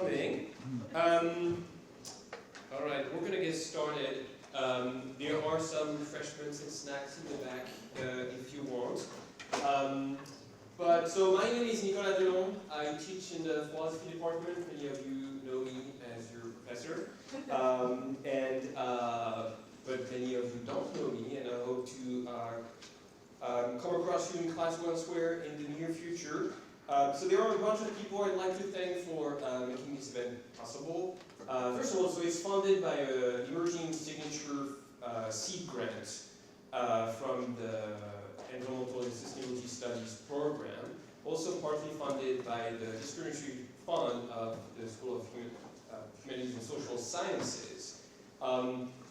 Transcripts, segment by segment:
coming. All right, we're going to get started. There are some refreshments and snacks in the back if you want. So my name is Nicolas Delon. I teach in the philosophy department. Many of you know me as your professor. But many of you don't know me, and I hope to come across you in class elsewhere in the near future. So there are a bunch of people I'd like to thank for making this event possible. First of all, so it's funded by an emerging signature seed grant from the Environmental and Sustainability Studies program, also partly funded by the Discriminatory Fund of the School of Humanities and Social Sciences.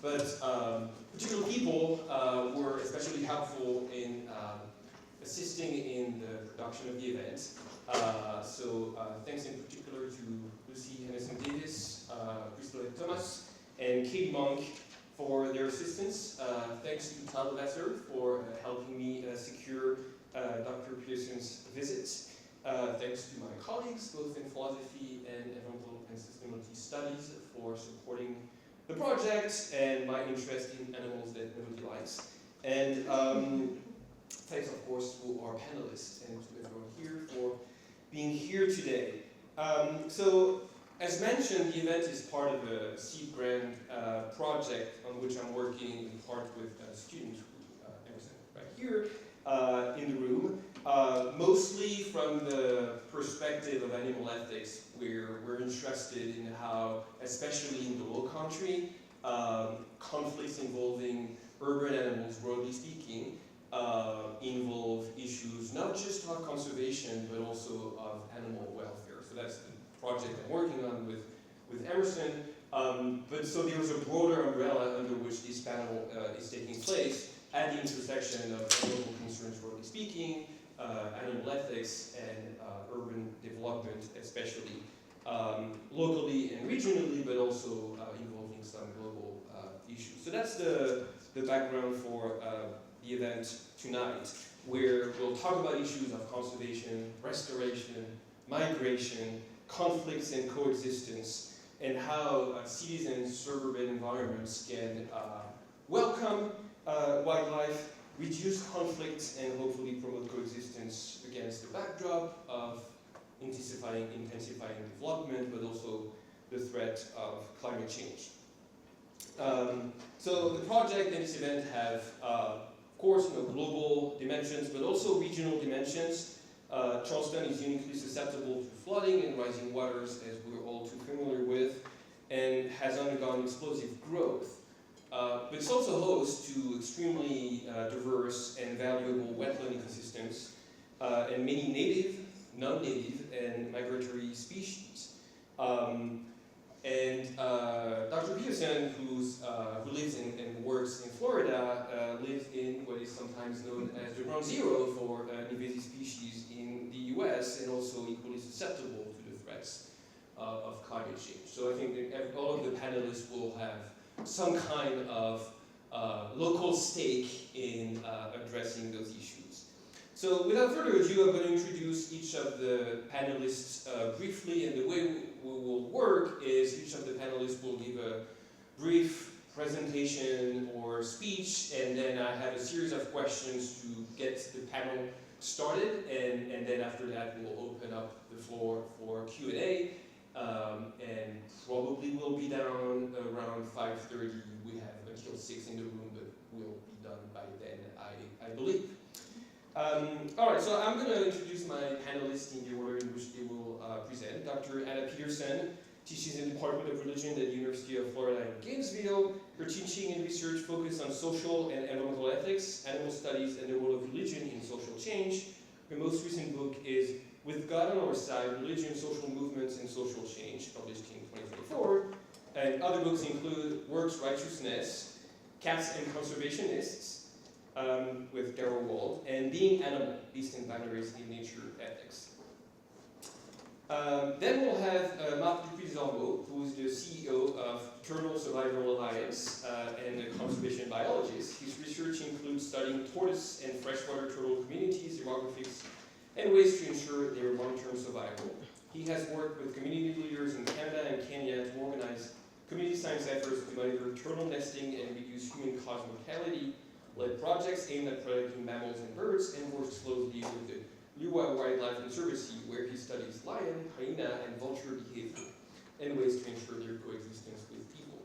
Particular people were especially helpful in assisting in the production of the event. Thanks in particular to Lucy Henderson-Davis, Crystal Thomas, and Katie Monk for their assistance. Thanks to Tal Lesser for helping me secure Dr. Peterson's visit. Thanks to my colleagues, both in philosophy and environmental and sustainability studies, for supporting the project and my interest in animals that nobody likes. And thanks, of course, to our panelists and to everyone here for being here today. As mentioned, the event is part of a seed grant project on which I'm working in part with a student who Emerson right here in the room, mostly from the perspective of animal ethics, where we're interested in how, especially in the Low Country, conflicts involving urban animals, broadly speaking, involve issues not just of conservation, but also of animal welfare. So that's the project I'm working on with Emerson. So there's a broader umbrella under which this panel is taking place at the intersection of animal concerns, broadly speaking, animal ethics, and urban development, especially locally and regionally, but also involving some global issues. So that's the background for the event tonight, where we'll talk about issues of conservation, restoration, migration, conflicts and coexistence, and how cities and suburban environments can welcome wildlife, reduce conflicts, and hopefully promote coexistence against the backdrop of intensifying development, but also the threat of climate change. So the project and this event have, of course, global dimensions, but also regional dimensions. Charleston is uniquely susceptible to flooding and rising waters, as we're all too familiar with, and has undergone explosive growth. But it's also host to extremely diverse and valuable wetland ecosystems and many native, non-native, and migratory species. Dr. Peterson, who lives and works in Florida, lives in what is sometimes known as the ground zero for invasive species in the US, and also equally susceptible to the threats of climate change. So I think that all of the panelists will have some kind of local stake in addressing those issues. So without further ado, I'm going to introduce each of the panelists briefly, and the way we will work is each of the panelists will give a brief presentation or speech, and then I have a series of questions to get the panel started, and then after that we'll open up the floor for Q&A, and probably we'll be down around 5:30. We have until 6 in the room, but we'll be done by then, I believe. All right, so I'm going to introduce my panelists in the order in which they will present. Dr. Anna Peterson teaches in the Department of Religion at the University of Florida in Gainesville. Her teaching and research focus on social and environmental ethics, animal studies, and the role of religion in social change. Her most recent book is With God on Our Side, Religion, Social Movements, and Social Change, published in 2024. And other books include Works Righteousness, Cats and Conservationists, with Darrell Wald, and Being Animal, Distinct Boundaries in Nature Ethics. Then we'll have Marc Dupuis-Desormeaux, who is the CEO of Turtle Survival Alliance and a conservation biologist. His research includes studying tortoise and freshwater turtle communities, demographics, and ways to ensure their long-term survival. He has worked with community leaders in Canada and Kenya to organize community science efforts to monitor turtle nesting and reduce human-caused mortality, led projects aimed at protecting mammals and birds, and works closely with the Liwa Wildlife Conservancy, where he studies lion, hyena, and vulture behavior, and ways to ensure their coexistence with people.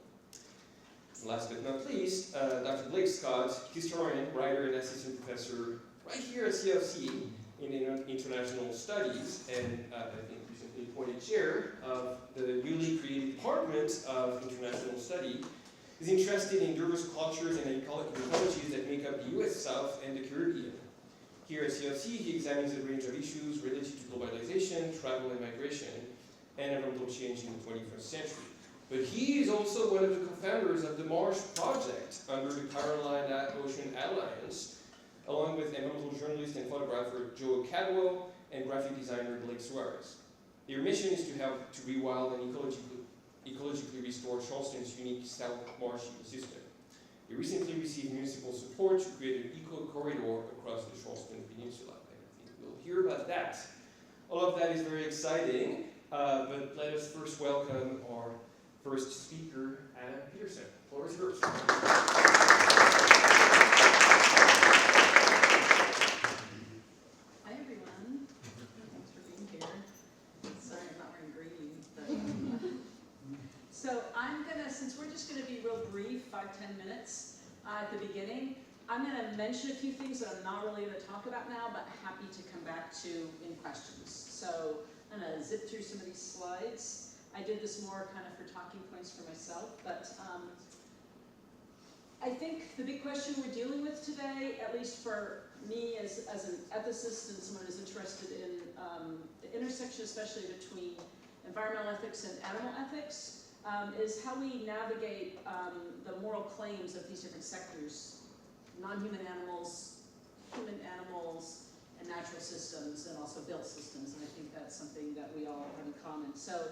Last but not least, Dr. Blake Scott, historian, writer, and assistant professor right here at CFC in International Studies, and I think recently appointed chair of the newly created Department of International Study, is interested in diverse cultures and ecologies that make up the US South and the Caribbean. Here at CFC, he examines a range of issues related to globalization, travel and migration, and environmental change in the 21st century. But he is also one of the co-founders of the Marsh Project under the Carolina Ocean Alliance, along with environmental journalist and photographer Joe Cadwell and graphic designer Blake Suarez. Their mission is to help to rewild and ecologically restore Charleston's unique South Marsh ecosystem. They recently received municipal support to create an eco-corridor across the Charleston Peninsula. And I think we'll hear about that. All of that is very exciting, but let us first welcome our first speaker, Anna Peterson. The floor is yours. Hi, everyone. Thanks for being here. Sorry, I'm not wearing green. But, so I'm gonna, since we're just gonna be real brief, 5-10 minutes at the beginning, I'm gonna mention a few things that I'm not really gonna talk about now, but happy to come back to in questions. So I'm gonna zip through some of these slides. I did this more kind of for talking points for myself, but I think the big question we're dealing with today, at least for me as an ethicist and someone who's interested in the intersection, especially between environmental ethics and animal ethics, is how we navigate the moral claims of these different sectors, non-human animals, human animals, and natural systems, and also built systems, and I think that's something that we all have in common. So,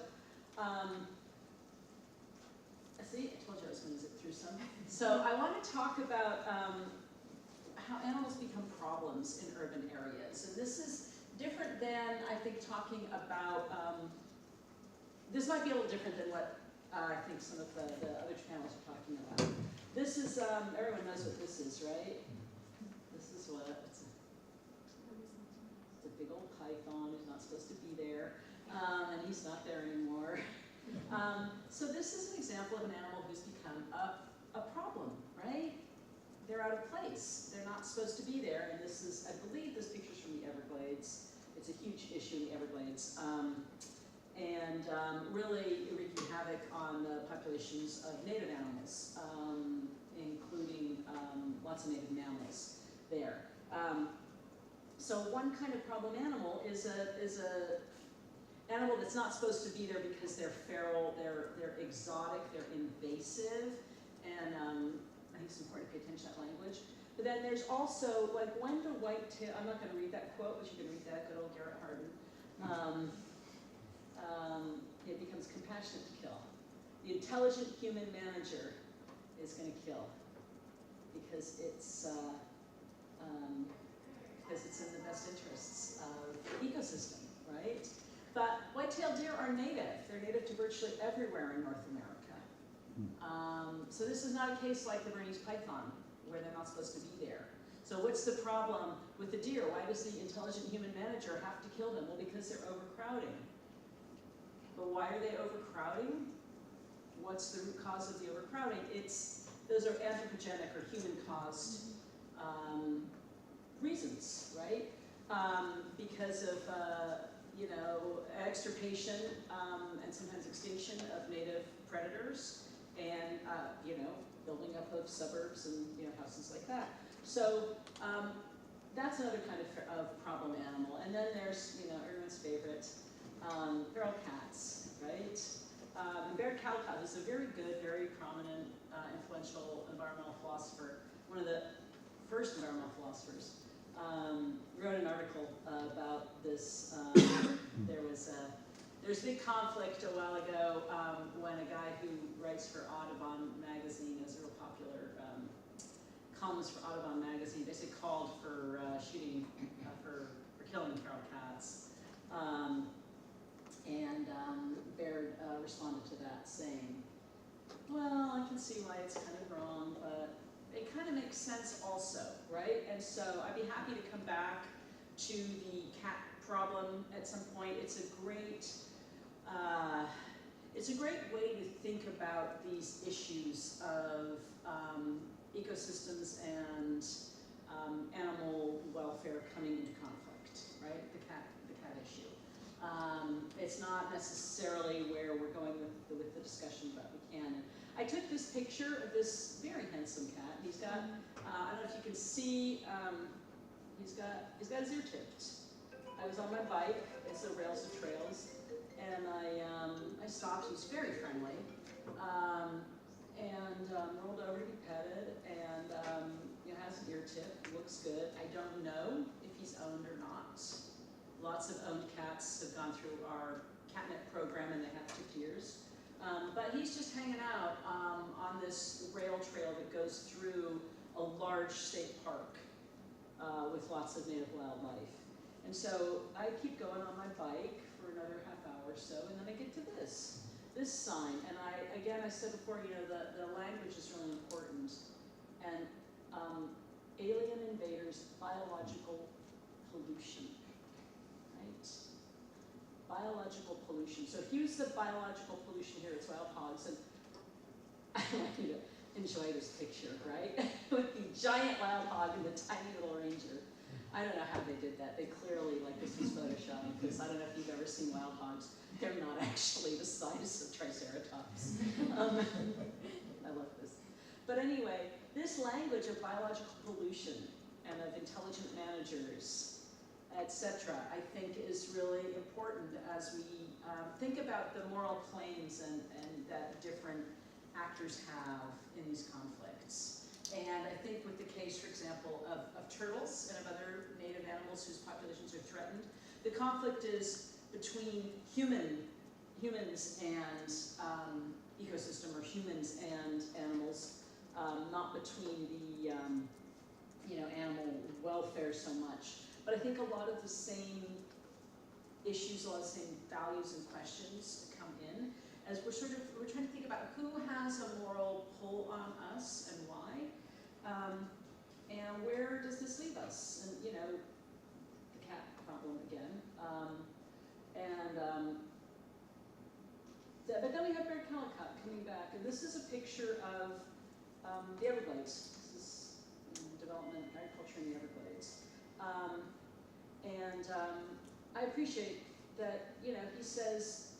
see, I told you I was going to zip through some. So I want to talk about how animals become problems in urban areas. And this is different than, I think, talking about, this might be a little different than what I think some of the other panels are talking about. This is, everyone knows what this is, right? This is what, it's a big old python who's not supposed to be there. And he's not there anymore. So this is an example of an animal who's become a problem, right? They're out of place. They're not supposed to be there. And this is, I believe this picture's from the Everglades. It's a huge issue in the Everglades. Really wreaking havoc on the populations of native animals, including lots of native mammals there. So one kind of problem animal is a animal that's not supposed to be there because they're feral, they're exotic, they're invasive, and I think it's important to pay attention to that language. But then there's also, like, when the whitetail, I'm not going to read that quote, but you can read that, good old Garrett Hardin. It becomes compassionate to kill. The intelligent human manager is going to kill because it's in the best interests of the ecosystem, right? But white-tailed deer are native. They're native to virtually everywhere in North America. So this is not a case like the Bernese python, where they're not supposed to be there. So what's the problem with the deer? Why does the intelligent human manager have to kill them? Well, because they're overcrowding. But why are they overcrowding? What's the root cause of the overcrowding? Those are anthropogenic or human-caused reasons, right? Because of extirpation and sometimes extinction of native predators, and building up of suburbs and houses like that. So that's another kind of problem animal. And then there's everyone's favorite, feral cats, right? And Baird Caldecott is a very good, very prominent, influential environmental philosopher, one of the first environmental philosophers. Wrote an article about this. There's a big conflict a while ago when a guy who writes for Audubon magazine, is a real popular columnist for Audubon magazine, basically called for shooting, for killing feral cats. And Baird responded to that saying, well, I can see why it's kind of wrong, but it kind of makes sense also, right? And so I'd be happy to come back to the cat problem at some point. It's a great way to think about these issues of ecosystems and animal welfare coming into conflict, right? The cat issue. It's not necessarily where we're going with the discussion, but we can. I took this picture of this very handsome cat. He's got, I don't know if you can see, he's got his ear tipped. I was on my bike, it's the Rails to Trails, and I stopped. He was very friendly, and rolled over to be petted, and has an ear tip, looks good. I don't know if he's owned or not. Lots of owned cats have gone through our catnip program, and they have tipped ears. But he's just hanging out on this rail trail that goes through a large state park with lots of native wildlife. And so I keep going on my bike for another half hour or so, and then I get to this sign. And I said before, the language is really important. And alien invaders, biological pollution, right? Biological pollution. So here's the biological pollution here, it's wild hogs. And I want you to enjoy this picture, right? With the giant wild hog and the tiny little ranger. I don't know how they did that. They clearly, this was Photoshop, because I don't know if you've ever seen wild hogs. They're not actually the size of Triceratops. I love this. But anyway, this language of biological pollution and of intelligent managers, etc., I think is really important as we think about the moral claims and that different actors have in these conflicts. And I think with the case, for example, of turtles and of other native animals whose populations are threatened, the conflict is between humans and ecosystem, or humans and animals, not between the animal welfare so much. But I think a lot of the same issues, a lot of the same values and questions come in as we're trying to think about who has a moral pull on us and why, and where does this leave us? And the cat problem again. But then we have Baird coming back, and this is a picture of the Everglades. This is development, agriculture in the Everglades. I appreciate that, he says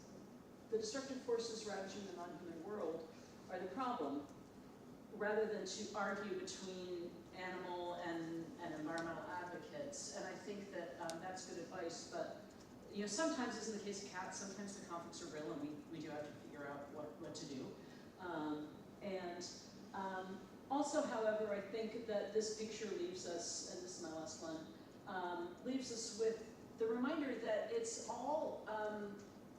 the destructive forces ravaging the non-human world are the problem, rather than to argue between animal and environmental advocates. And I think that that's good advice, but sometimes, as in the case of cats, sometimes the conflicts are real, and we do have to figure out what to do. Also, however, I think that this picture leaves us, and this is my last one, leaves us with the reminder that it's all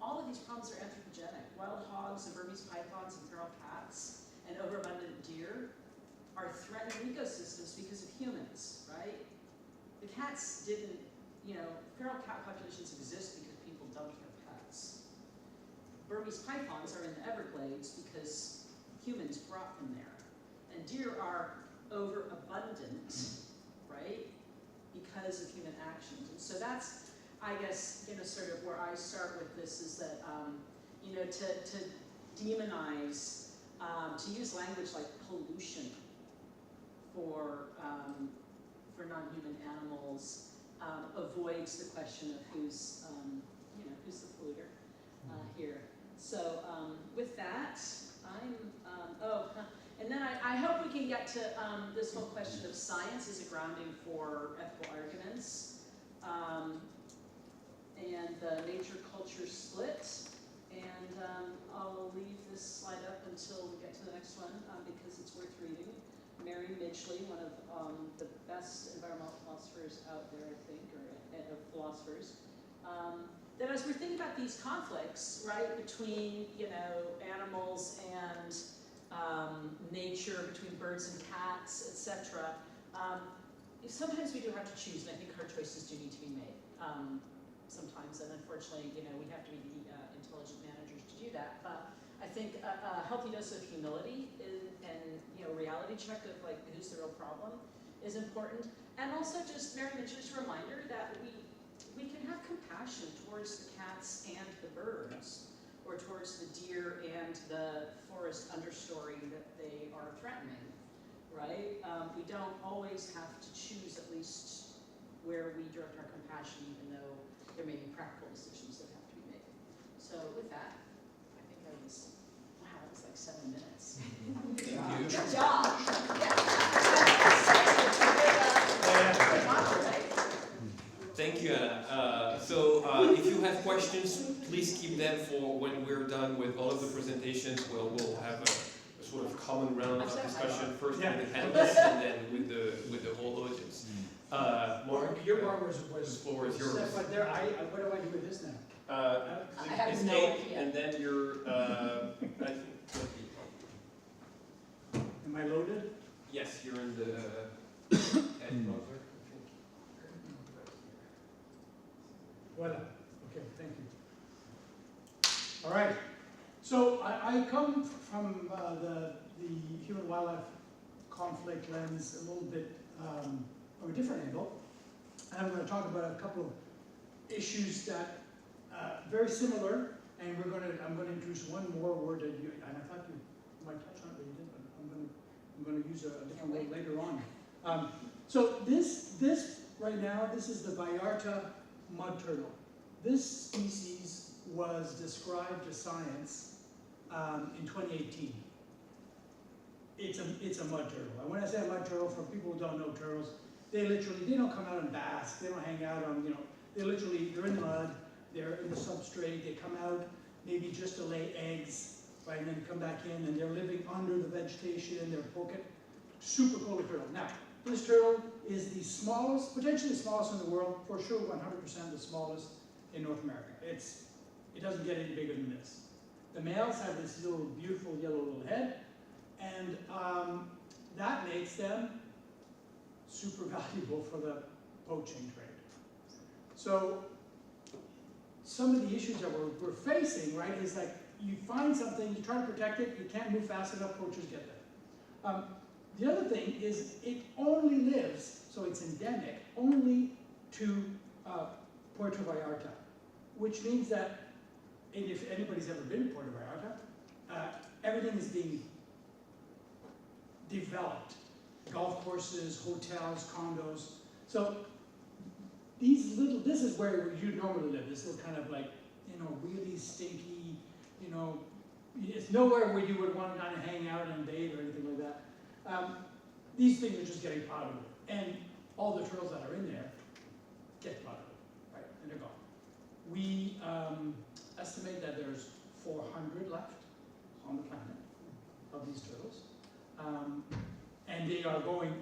of these problems are anthropogenic. Wild hogs and Burmese pythons and feral cats and overabundant deer are threatening ecosystems because of humans, right? The cats didn't, feral cat populations exist because people don't have pets. Burmese pythons are in the Everglades because humans brought them there. And deer are overabundant, right, because of human actions. And so that's, I guess, sort of where I start with this, is that, to demonize, to use language like pollution for non-human animals avoids the question of who's the polluter here. So with that, and then I hope we can get to this whole question of science as a grounding for ethical arguments, and the nature-culture split. And I'll leave this slide up until we get to the next one, because it's worth reading. Mary Midgley, one of the best environmental philosophers out there, I think, or philosophers, that as we're thinking about these conflicts, right, between animals and nature, between birds and cats, etc., sometimes we do have to choose, and I think hard choices do need to be made. sometimes, and unfortunately, we have to be intelligent managers to do that. But I think a healthy dose of humility and reality check of like who's the real problem is important. And also just very much just a reminder that we can have compassion towards the cats and the birds, or towards the deer and the forest understory that they are threatening, right? We don't always have to choose at least where we direct our compassion, even though there may be practical decisions that have to be made. So with that, I think that was, wow, that was like 7 minutes. Thank you. Good job. Thank you, Anna. If you have questions, please keep them for when we're done with all of the presentations. We'll have a sort of common round of discussion, first with the panelists and then with the whole audience. Mark, Your bar was the floor is yours. But there, what do I do with this now? I have It's no 8, idea. and then you're, I think, 20. Am I loaded? Yes, you're in the head browser, I think. Voila. Okay, thank you. All right. So I come from the human-wildlife conflict lens a little bit from a different angle. And I'm going to talk about a couple of issues that very similar, and I'm going to introduce one more word that you, and I thought you might touch on it, but you didn't. I'm going to use a different word later on. So this right now, this is the Vallarta mud turtle. This species was described to science in 2018. It's a mud turtle. And when I say a mud turtle, for people who don't know turtles, they don't come out and bask. They don't hang out on, they're in the mud. They're in the substrate. They come out maybe just to lay eggs, right, and then come back in, and they're living under the vegetation. They're pocket. Super cool turtle. Now, this turtle is the smallest, potentially the smallest in the world, for sure 100% the smallest in North America. It doesn't get any bigger than this. The males have this little beautiful yellow little head, and that makes them super valuable for the poaching trade. So some of the issues that we're facing, right, is like you find something, you try to protect it, you can't move fast enough, poachers get there. The other thing is it only lives, so it's endemic, only to Puerto Vallarta, which means that, and if anybody's ever been to Puerto Vallarta, everything is being developed. Golf courses, hotels, condos. So this is where you normally live, this little kind of like, really stinky, it's nowhere where you would want to kind of hang out and bathe or anything like that. These things are just getting potted, and all the turtles that are in there get potted, right, and they're gone. We estimate that there's 400 left on the planet of these turtles, and they are going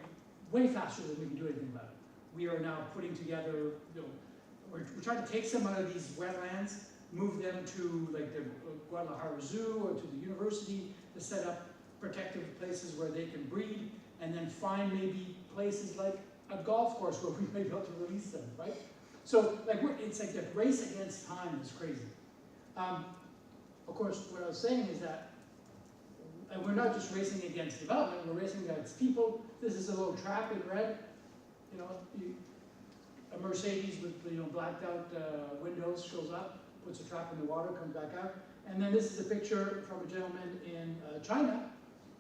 way faster than we can do anything about it. We are now putting together, we're trying to take some out of these wetlands, move them to like the Guadalajara Zoo or to the university to set up protective places where they can breed, and then find maybe places like a golf course where we may be able to release them, right? So like it's like the race against time is crazy. Of course, what I was saying is that we're not just racing against development, we're racing against people. This is a little trap in red. A Mercedes with blacked out windows shows up, puts a trap in the water, comes back out. And then this is a picture from a gentleman in China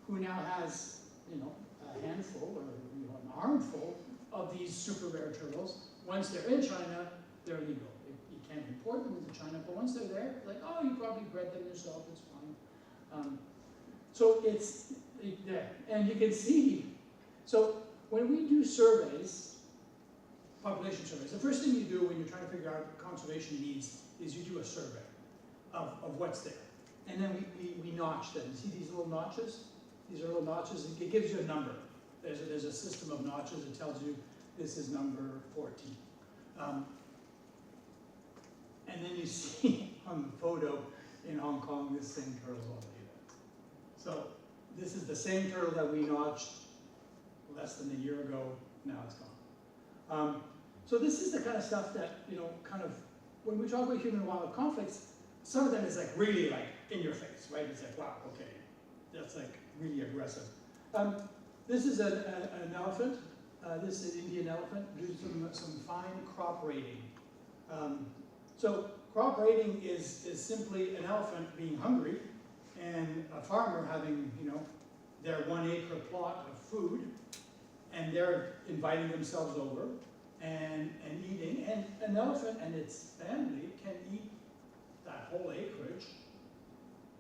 who now has a handful or an armful of these super rare turtles. Once they're in China, they're legal. You can't import them into China, but once they're there, like, oh, you probably bred them yourself, it's fine. So it's there, and you can see. So when we do surveys, population surveys, the first thing you do when you're trying to figure out conservation needs is you do a survey of what's there. And then we notch them. See these little notches? These are little notches. It gives you a number. There's a system of notches that tells you this is number 14. And then you see on the photo in Hong Kong, this same turtle's already there. So this is the same turtle that we notched less than a year ago. Now it's gone. So this is the kind of stuff that kind of when we talk about human-wildlife conflicts, some of them is like really like in your face, right? It's like, wow, okay, that's like really aggressive. This is an elephant. This is an Indian elephant. Doing some fine crop raiding. So crop raiding is simply an elephant being hungry and a farmer having, you know, their 1 acre plot of food, and they're inviting themselves over and eating. And an elephant and its family can eat that whole acreage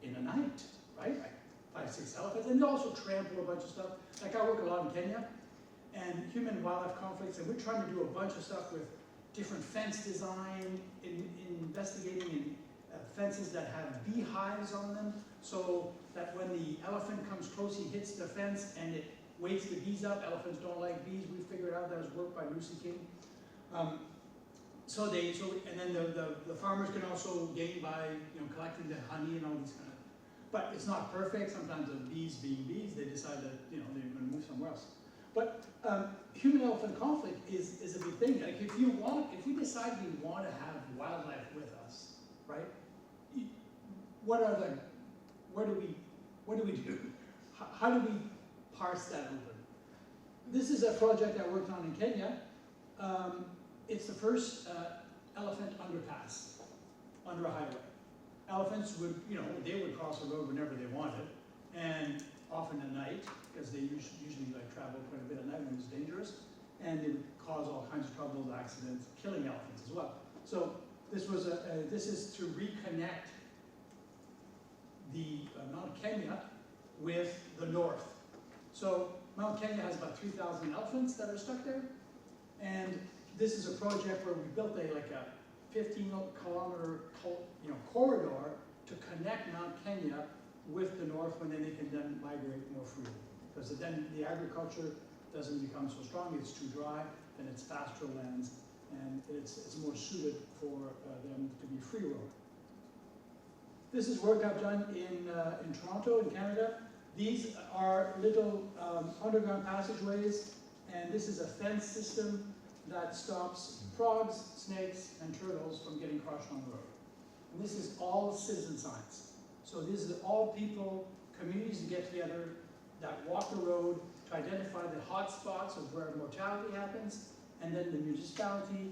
in a night, right? Like 5, 6 elephants, and they also trample a bunch of stuff. Like I work a lot in Kenya, and human-wildlife conflicts, and we're trying to do a bunch of stuff with different fence design, investigating in fences that have beehives on them, so that when the elephant comes close, he hits the fence and it wakes the bees up. Elephants don't like bees. We figured out that was work by Lucy King. And then the farmers can also gain by, you know, collecting the honey and all these kind of. But it's not perfect. Sometimes the bees being bees, they decide that, you know, they're going to move somewhere else. But human-elephant conflict is a big thing. Like if we decide we want to have wildlife with us, right? What do we do? How do we parse that open? This is a project I worked on in Kenya. It's the first elephant underpass under a highway. Elephants would, you know, they would cross the road whenever they wanted, and often at night, because they usually like travel quite a bit at night when it's dangerous, and they would cause all kinds of troubles, accidents, killing elephants as well. So this was this is to reconnect the Mount Kenya with the north. So Mount Kenya has about 3,000 elephants that are stuck there, and this is a project where we built a 15-kilometer corridor to connect Mount Kenya with the north, when then they can then migrate more freely. Because then the agriculture doesn't become so strong, it's too dry, and it's pastoral lands, and it's more suited for them to be free roam. This is work I've done in Toronto, in Canada. These are little underground passageways, and this is a fence system that stops frogs, snakes, and turtles from getting crushed on the road. And this is all citizen science. So these are all people, communities that get together, that walk the road to identify the hot spots of where mortality happens, and then the municipality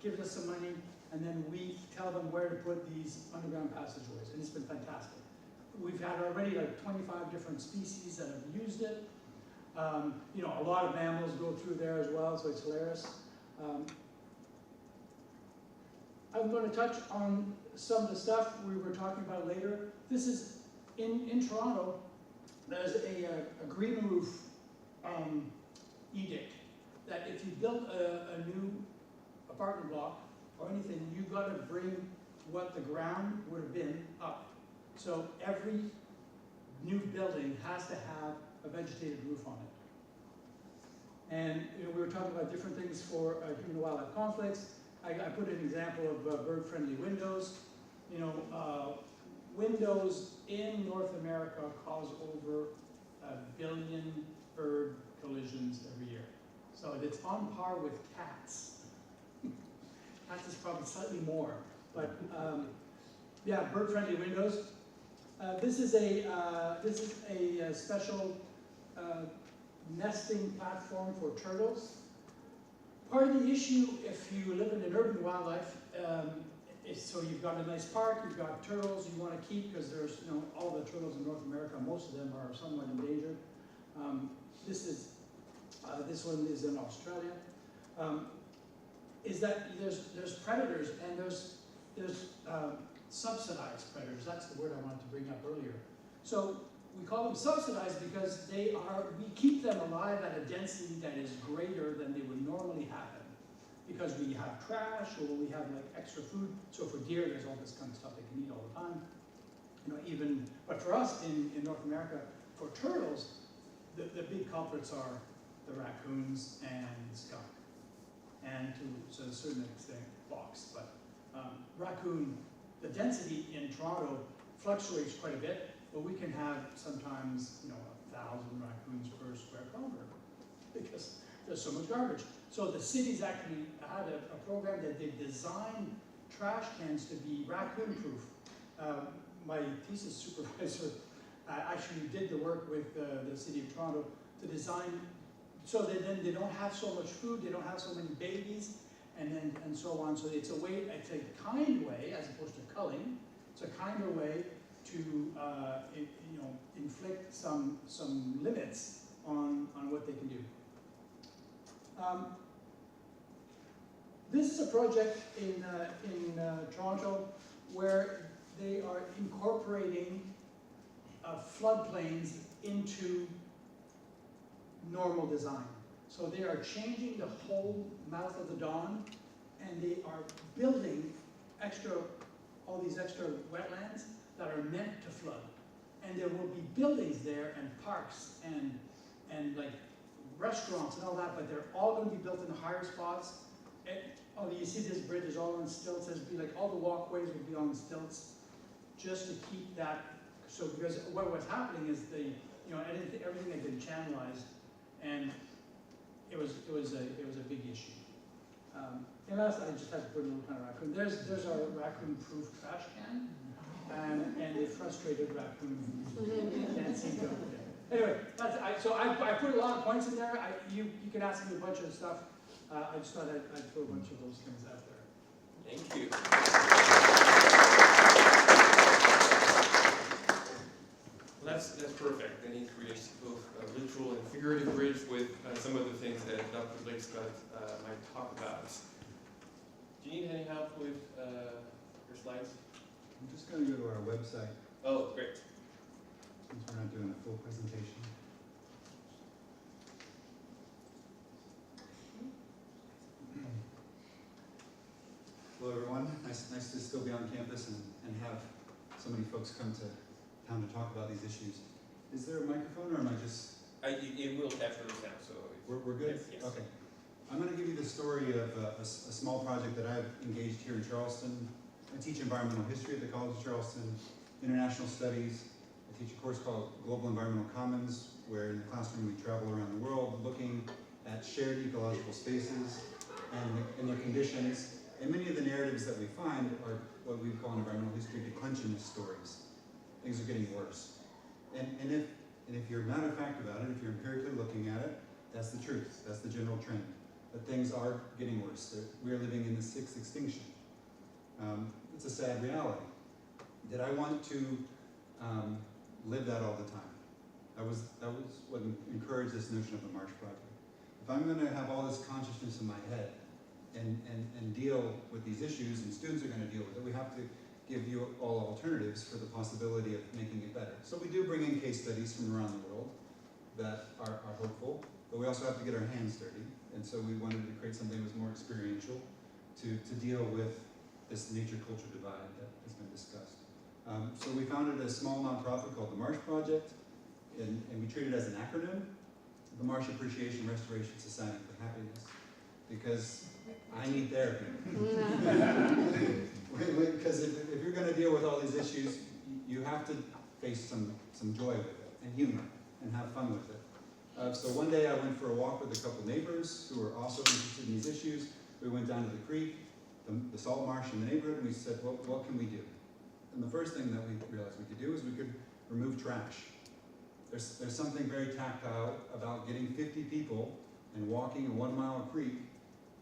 gives us some money, and then we tell them where to put these underground passageways, and it's been fantastic. We've had already like 25 different species that have used it. You know, a lot of mammals go through there as well, so it's hilarious. I'm going to touch on some of the stuff we were talking about later. This is in Toronto. There's a green roof edict that if you build a new apartment block or anything, you've got to bring what the ground would have been up. So every new building has to have a vegetated roof on it. And you know, we were talking about different things for human-wildlife conflicts. I put an example of bird-friendly windows. You know, windows in North America cause over 1 billion bird collisions every year. So it's on par with cats. Cats is probably slightly more, but yeah, bird-friendly windows. This is a special nesting platform for turtles. Part of the issue, if you live in an urban wildlife, is so you've got a nice park, you've got turtles you want to keep, because there's, you know, all the turtles in North America, most of them are somewhat endangered. This one is in Australia. Is that there's predators, and there's subsidized predators. That's the word I wanted to bring up earlier. So we call them subsidized because we keep them alive at a density that is greater than they would normally happen, because we have trash or we have like extra food. So for deer, there's all this kind of stuff they can eat all the time. You know, but for us in North America, for turtles, the big culprits are the raccoons and skunk, and to a certain extent fox. But raccoon, the density in Toronto fluctuates quite a bit, but we can have sometimes, you know, 1,000 raccoons per square kilometer because there's so much garbage. So the city's actually had a program that they've designed trash cans to be raccoon-proof. My thesis supervisor actually did the work with the City of Toronto to design, so that then they don't have so much food, they don't have so many babies, and so on. So it's a way, it's a kind way, as opposed to culling, it's a kinder way to inflict some limits on what they can do. This is a project in Toronto where they are incorporating floodplains into normal design. So they are changing the whole mouth of the Don, and they are building all these extra wetlands that are meant to flood. And there will be buildings there and parks and like restaurants and all that, but they're all going to be built in the higher spots. You see this bridge is all on stilts. There's be like all the walkways will be on stilts, just to keep that. So because what's happening is everything had been channelized, and it was a big issue. And last, I just had to put a little kind of raccoon. There's our raccoon-proof trash can, and a frustrated raccoon can't seem to open it. Anyway, so I put a lot of points in there. You can ask me a bunch of stuff. I just thought I'd throw a bunch of those things out there. Thank you. Well, that's perfect. Then it creates both a literal and figurative bridge with some of the things that Dr. Blake Scott might talk about. Do you need any help with your slides? I'm just going to go to our website, Oh, great. since we're not doing a full presentation. Hello everyone, nice to still be on campus and have so many folks come to town to talk about these issues. Is there a microphone, or am I just... It will capture the sound, so... We're good? Yes. Okay. I'm going to give you the story of a small project that I've engaged here in Charleston. I teach environmental history at the College of Charleston, international studies. I teach a course called Global Environmental Commons, where in the classroom we travel around the world looking at shared ecological spaces and their conditions. And many of the narratives that we find are what we call in environmental history declensionist stories. Things are getting worse. And if you're matter of fact about it, if you're empirically looking at it, that's the truth. That's the general trend. That things are getting worse. We're living in the sixth extinction. It's a sad reality. Did I want to live that all the time? That was what encouraged this notion of the Marsh Project. If I'm going to have all this consciousness in my head and deal with these issues, and students are going to deal with it, we have to give you all alternatives for the possibility of making it better. So we do bring in case studies from around the world that are hopeful, but we also have to get our hands dirty. And so we wanted to create something that was more experiential to deal with this nature-culture divide that has been discussed. So we founded a small nonprofit called the Marsh Project, and we treat it as an acronym, the Marsh Appreciation Restoration Society for Happiness, because I need therapy. Because if you're going to deal with all these issues, you have to face some joy with it, and humor, and have fun with it. So one day I went for a walk with a couple neighbors who were also interested in these issues. We went down to the creek, the salt marsh in the neighborhood, and we said, well, what can we do? And the first thing that we realized we could do is we could remove trash. There's something very tactile about getting 50 people and walking a 1 mile creek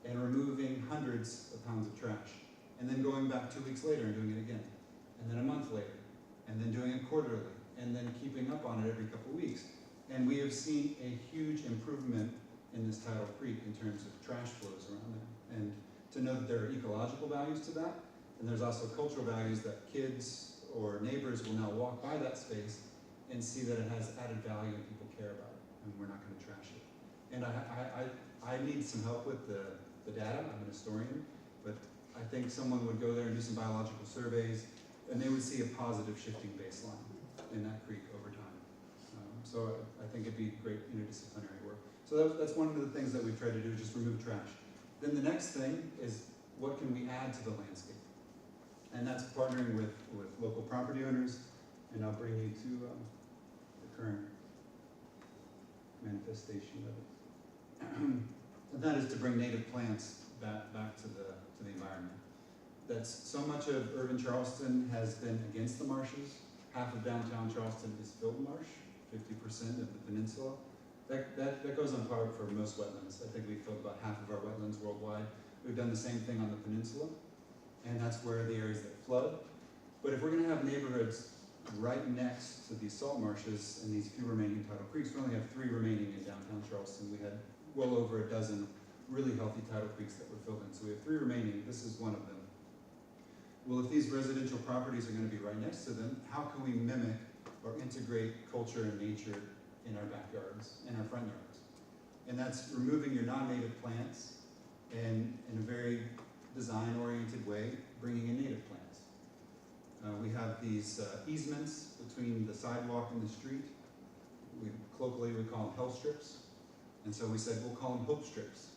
and removing hundreds of pounds of trash. And then going back 2 weeks later and doing it again. And then a month later. And then doing it quarterly. And then keeping up on it every couple of weeks. And we have seen a huge improvement in this tidal creek in terms of trash flows around there. And to know that there are ecological values to that, and there's also cultural values that kids or neighbors will now walk by that space and see that it has added value and people care about it, and we're not going to trash it. And I need some help with the data. I'm an historian, but I think someone would go there and do some biological surveys, and they would see a positive shifting baseline in that creek over time. So I think it'd be great interdisciplinary work. So that's one of the things that we've tried to do, just remove trash. Then the next thing is, what can we add to the landscape? And that's partnering with local property owners, and I'll bring you to the current manifestation of it. And that is to bring native plants back to the environment. That's so much of urban Charleston has been against the marshes. Half of downtown Charleston is filled marsh, 50% of the peninsula. That goes on par for most wetlands. I think we've filled about half of our wetlands worldwide. We've done the same thing on the peninsula, and that's where the areas that flood. But if we're gonna have neighborhoods right next to these salt marshes and these few remaining tidal creeks, we only have 3 remaining in downtown Charleston. We had well over a dozen really healthy tidal creeks that were filled in. So we have 3 remaining, this is one of them. Well, if these residential properties are gonna be right next to them, how can we mimic or integrate culture and nature in our backyards, in our front yards? And that's removing your non-native plants and in a very design-oriented way, bringing in native plants. We have these easements between the sidewalk and the street. Colloquially, we call them hell strips. And so we said, we'll call them hope strips.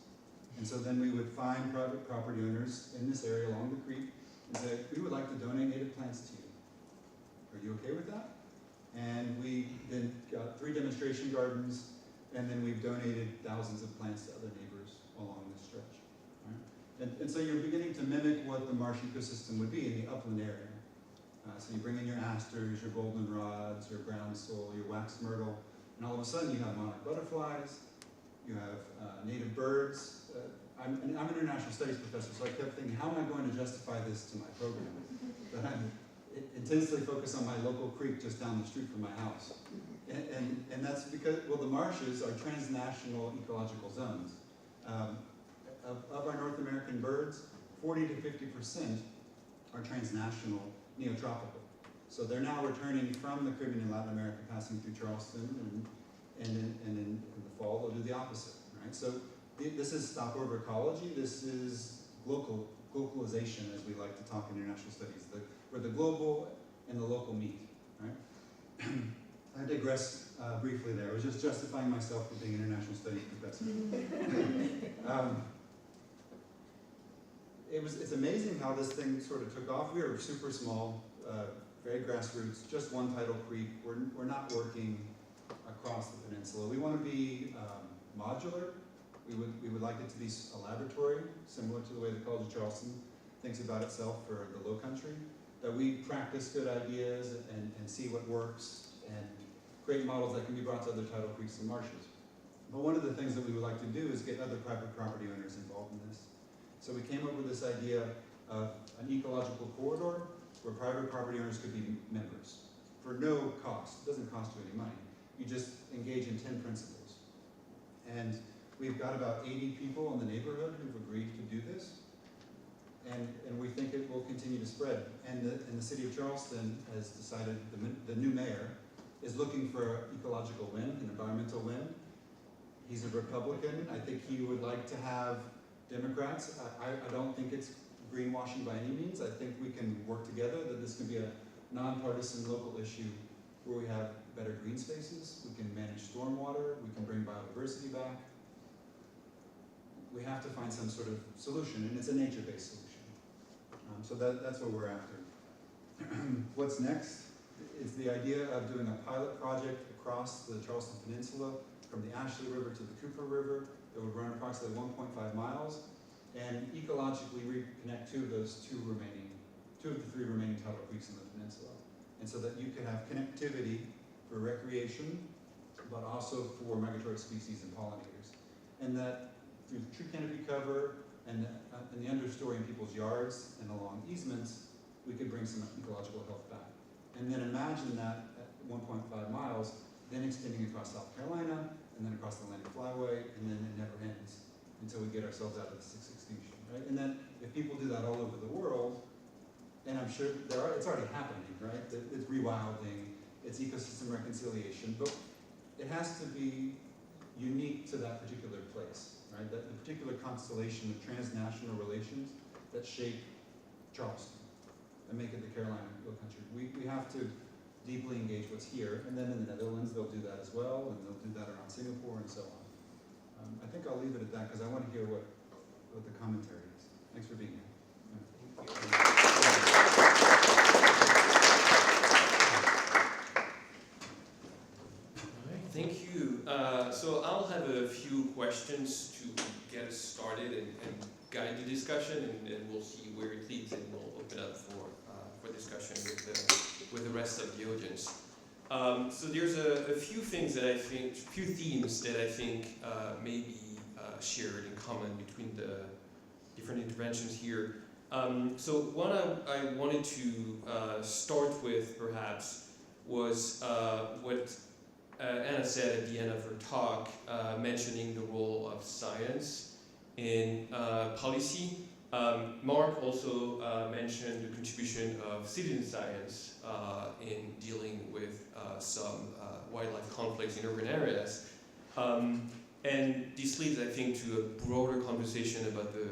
And so then we would find private property owners in this area along the creek and say, we would like to donate native plants to you. Are you okay with that? And we then got 3 demonstration gardens, and then we've donated thousands of plants to other neighbors along this stretch. Right? And so you're beginning to mimic what the marsh ecosystem would be in the upland area. So you bring in your asters, your goldenrods, your groundsel, your wax myrtle, and all of a sudden you have monarch butterflies, you have native birds. I'm an international studies professor, so I kept thinking, how am I going to justify this to my program? But I'm intensely focused on my local creek just down the street from my house. And that's because, well, the marshes are transnational ecological zones. Of our North American birds, 40 to 50% are transnational neotropical. So they're now returning from the Caribbean and Latin America, passing through Charleston, and in the fall they'll do the opposite, right? So this is stopover ecology. This is localization, as we like to talk in international studies, where the global and the local meet, right? I digress briefly there. I was just justifying myself for being an international studies professor. It's amazing how this thing sort of took off. We were super small, very grassroots, just one tidal creek. We're not working across the peninsula. We want to be modular. We would like it to be a laboratory, similar to the way the College of Charleston thinks about itself for the Low Country. That we practice good ideas and see what works and create models that can be brought to other tidal creeks and marshes. But one of the things that we would like to do is get other private property owners involved in this. So we came up with this idea of an ecological corridor where private property owners could be members for no cost. It doesn't cost you any money. You just engage in 10 principles. And we've got about 80 people in the neighborhood who've agreed to do this. And we think it will continue to spread. And the city of Charleston has decided, the new mayor is looking for ecological win, an environmental win. He's a Republican. I think he would like to have Democrats. I don't think it's greenwashing by any means. I think we can work together, that this can be a nonpartisan local issue where we have better green spaces, we can manage stormwater, we can bring biodiversity back. We have to find some sort of solution, and it's a nature-based solution. So that's what we're after. What's next is the idea of doing a pilot project across the Charleston Peninsula from the Ashley River to the Cooper River. It would run approximately 1.5 miles and ecologically reconnect 2 of the 3 remaining tidal creeks in the peninsula. And so that you could have connectivity for recreation, but also for migratory species and pollinators. And that through tree canopy cover and the understory in people's yards and along easements, we could bring some ecological health back. And then imagine that at 1.5 miles, then extending across South Carolina, and then across the Atlantic Flyway, and then it never ends until we get ourselves out of the 6th extinction, right? And then if people do that all over the world, and I'm sure it's already happening, right? It's rewilding, it's ecosystem reconciliation, but it has to be unique to that particular place, right? That the particular constellation of transnational relations that shape Charleston and make it the Carolina Low Country. We have to deeply engage what's here, and then in the Netherlands they'll do that as well, and they'll do that around Singapore and so on. I think I'll leave it at that because I want to hear what the commentary is. Thanks for being here. Thank you. So I'll have a few questions to get us started and guide the discussion, and we'll see where it leads, and we'll open up for discussion with the rest of the audience. So there's a few things that I think, few themes that I think may be shared in common between the different interventions here. So one I wanted to start with perhaps was what Anna said at the end of her talk, mentioning the role of science in policy. Mark also mentioned the contribution of citizen science in dealing with some wildlife conflicts in urban areas. And this leads, I think, to a broader conversation about the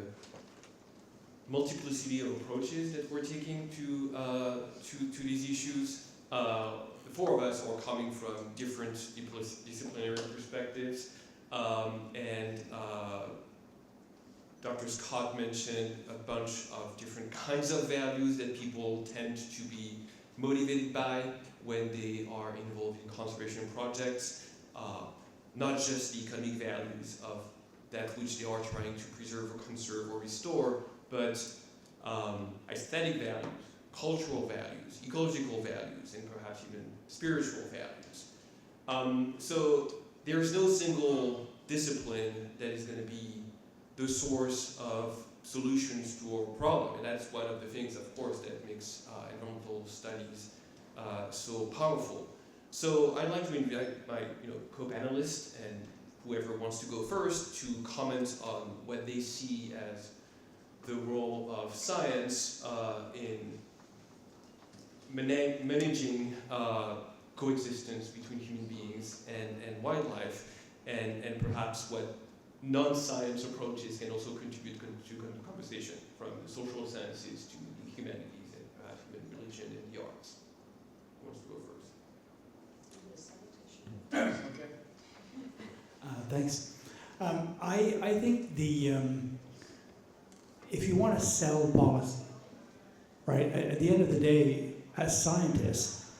multiplicity of approaches that we're taking to these issues. The four of us are coming from different disciplinary perspectives, and Dr. Scott mentioned a bunch of different kinds of values that people tend to be motivated by when they are involved in conservation projects. Not just the economic values of that which they are trying to preserve or conserve or restore, but aesthetic values, cultural values, ecological values, and perhaps even spiritual values. So there's no single discipline that is going to be the source of solutions to our problem, and that's one of the things, of course, that makes environmental studies so powerful. So I'd like to invite my co-panelists and whoever wants to go first to comment on what they see as the role of science in managing coexistence between human beings and wildlife, and perhaps what non-science approaches can also contribute to conversation, from the social sciences to the humanities and perhaps even religion and the arts. Who wants to go first? Okay. Thanks. I think if you want to sell policy, right, at the end of the day, as scientists,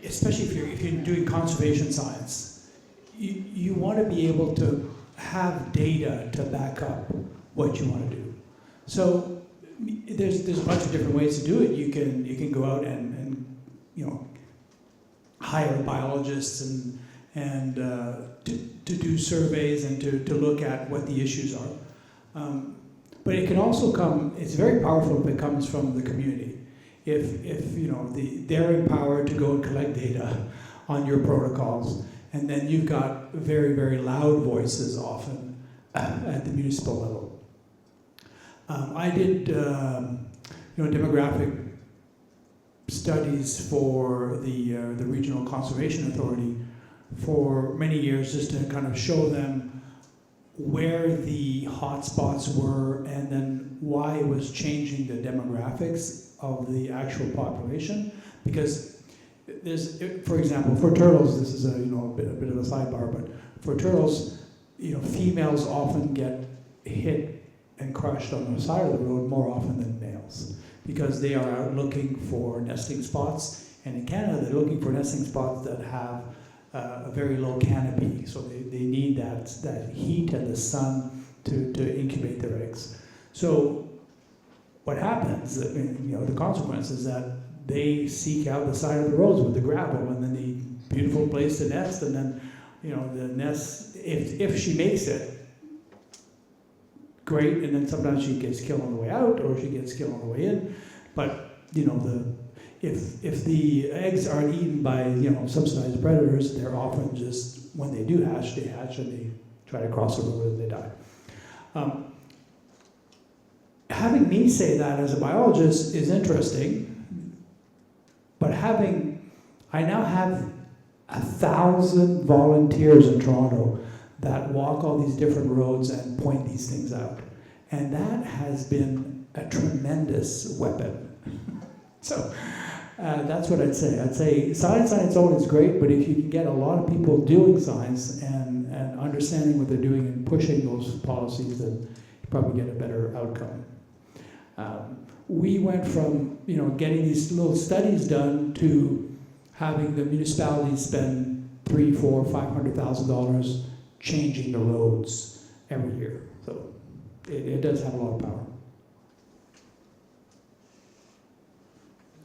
especially if you're doing conservation science, you want to be able to have data to back up what you want to do. So there's a bunch of different ways to do it. You can go out and hire biologists and to do surveys and to look at what the issues are. But it can also come, it's very powerful if it comes from the community. If they're empowered to go and collect data on your protocols, and then you've got very, very loud voices often at the municipal level. I did demographic studies for the Regional Conservation Authority for many years, just to kind of show them where the hot spots were and then why it was changing the demographics of the actual population. Because there's, for example, for turtles, this is a bit of a sidebar, but for turtles, females often get hit and crushed on the side of the road more often than males, because they are out looking for nesting spots, and in Canada they're looking for nesting spots that have a very low canopy, so they need that heat and the sun to incubate their eggs. So what happens, the consequence is that they seek out the side of the roads with the gravel and then the beautiful place to nest, and then the nest, if she makes it, great, and then sometimes she gets killed on the way out or she gets killed on the way in. But if the eggs aren't eaten by subsidized predators, they're often just, when they do hatch, they hatch and they try to cross the road and they die. Having me say that as a biologist is interesting, but I now have 1,000 volunteers in Toronto that walk all these different roads and point these things out. And that has been a tremendous weapon. So that's what I'd say. I'd say science on its own is great, but if you can get a lot of people doing science and understanding what they're doing and pushing those policies, then you probably get a better outcome. We went from getting these little studies done to having the municipalities spend $300,000, $400,000, $500,000 changing the roads every year. So it does have a lot of power.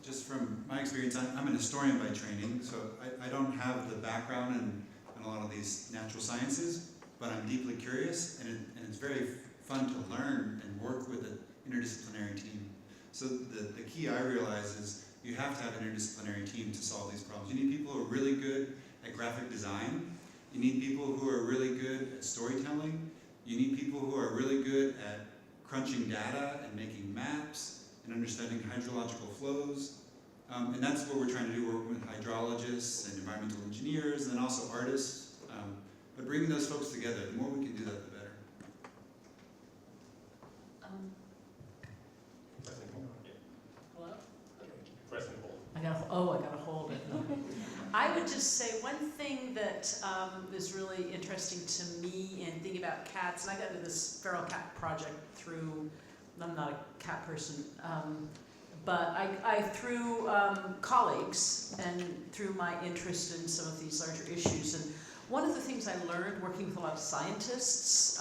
Just from my experience, I'm an historian by training, so I don't have the background in a lot of these natural sciences, but I'm deeply curious, and it's very fun to learn and work with an interdisciplinary team. So the key I realize is you have to have an interdisciplinary team to solve these problems. You need people who are really good at graphic design. You need people who are really good at storytelling. You need people who are really good at crunching data and making maps and understanding hydrological flows. And that's what we're trying to do, work with hydrologists and environmental engineers, and then also artists. But bringing those folks together, the more we can do that, the better. Hello? Press and hold. I gotta hold it. I would just say one thing that is really interesting to me in thinking about cats, and I got into this feral cat project through, I'm not a cat person, but I through colleagues and through my interest in some of these larger issues. And one of the things I learned working with a lot of scientists,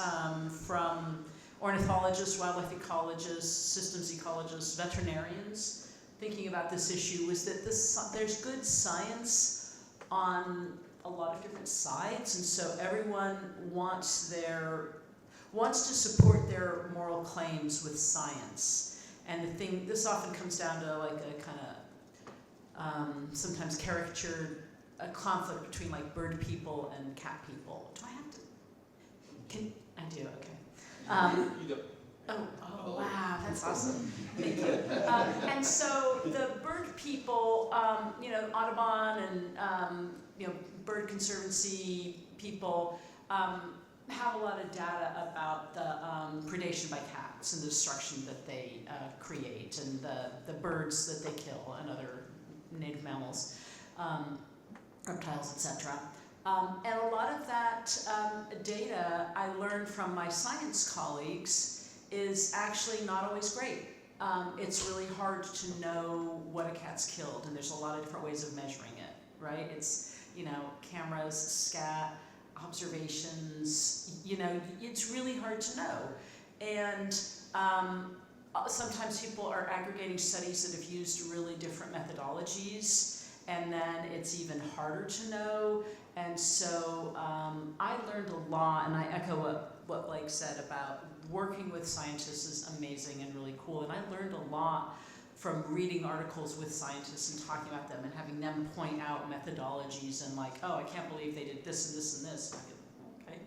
from ornithologists, wildlife ecologists, systems ecologists, veterinarians, thinking about this issue was that there's good science on a lot of different sides, and so everyone wants to support their moral claims with science. And this often comes down to like a kind of sometimes caricatured a conflict between like bird people and cat people. Do I have to? I do, okay. You don't. Oh, wow, that's awesome. Thank you. And so the bird people, Audubon and, Bird Conservancy people have a lot of data about the predation by cats and the destruction that they create and the birds that they kill and other native mammals, reptiles, etc. And a lot of that data I learned from my science colleagues is actually not always great. It's really hard to know what a cat's killed, and there's a lot of different ways of measuring it, right? It's, cameras, scat, observations, it's really hard to know. And sometimes people are aggregating studies that have used really different methodologies, and then it's even harder to know. And so I learned a lot, and I echo what Blake said about working with scientists is amazing and really cool. And I learned a lot from reading articles with scientists and talking about them and having them point out methodologies and like, oh, I can't believe they did this and this and this. Okay.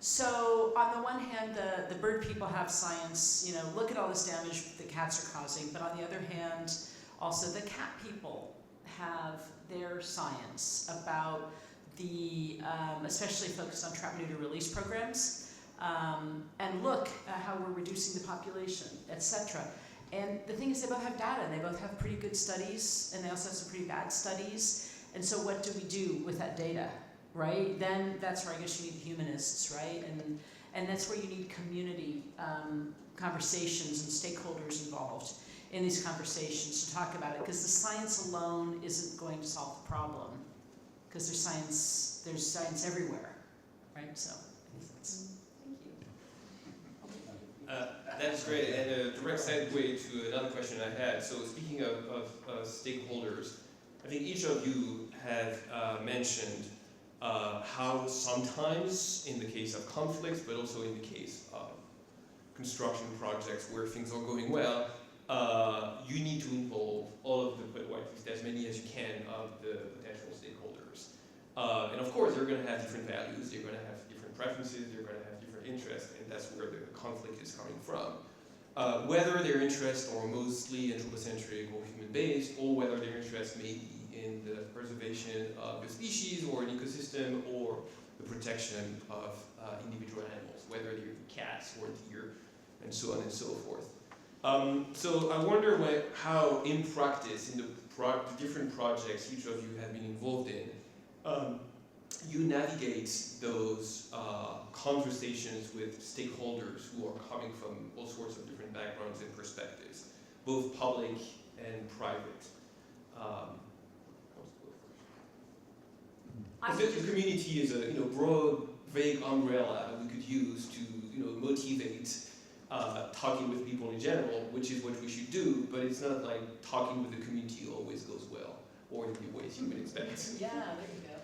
So on the one hand, the bird people have science, look at all this damage that cats are causing. But on the other hand, also the cat people have their science about the, especially focused on trap, neuter, release programs, and look at how we're reducing the population, etc. And the thing is, they both have data, and they both have pretty good studies, and they also have some pretty bad studies. And so what do we do with that data, right? Then that's where I guess you need humanists, right? And that's where you need community conversations and stakeholders involved in these conversations to talk about it, because the science alone isn't going to solve the problem, because there's science everywhere, right? So I guess that's, thank you. That's great, and a direct segue to another question I had. So speaking of stakeholders, I think each of you have mentioned how sometimes in the case of conflicts, but also in the case of construction projects where things are going well, you need to involve all of the, well, at least as many as you can of the potential stakeholders. And of course, they're going to have different values, they're going to have different preferences, they're going to have different interests, and that's where the conflict is coming from. Whether their interests are mostly anthropocentric or human-based, or whether their interests may be in the preservation of the species or an ecosystem, or the protection of individual animals, whether they're cats or deer, and so on and so forth. So I wonder how, in practice, in the different projects each of you have been involved in, you navigate those conversations with stakeholders who are coming from all sorts of different backgrounds and perspectives, both public and private. The community is a broad, vague umbrella we could use to motivate talking with people in general, which is what we should do, but it's not like talking with the community always goes well, or in the ways you would expect. Yeah, there you go.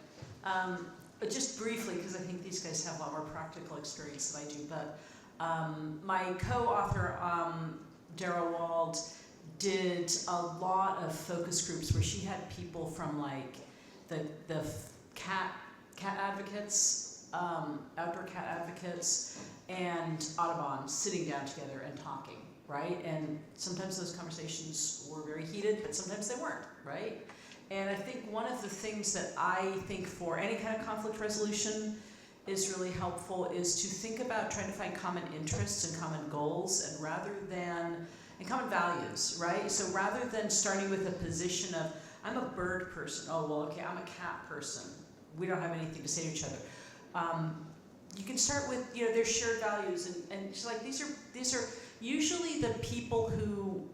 But just briefly, because I think these guys have a lot more practical experience than I do, but my co-author, Darrell Wald, did a lot of focus groups where she had people from like the cat advocates, outdoor cat advocates, and Audubon sitting down together and talking, right? And sometimes those conversations were very heated, but sometimes they weren't, right? And I think one of the things that I think for any kind of conflict resolution is really helpful is to think about trying to find common interests and common goals, and common values, right? So rather than starting with a position of, I'm a bird person, oh, well, okay, I'm a cat person, we don't have anything to say to each other. You can start with, their shared values, and it's like, these are usually the people who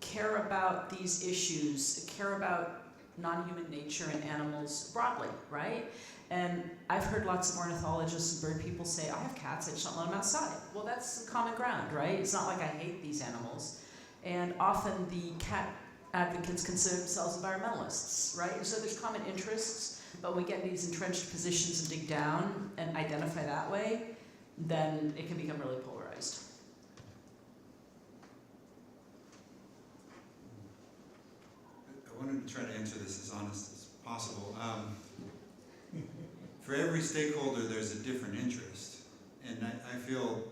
care about these issues, care about non-human nature and animals broadly, right? And I've heard lots of ornithologists and bird people say, I have cats, I just don't let them outside. Well, that's some common ground, right? It's not like I hate these animals. And often the cat advocates consider themselves environmentalists, right? And so there's common interests, but when we get in these entrenched positions and dig down and identify that way, then it can become really polarized. I wanted to try to answer this as honest as possible. For every stakeholder, there's a different interest. And I feel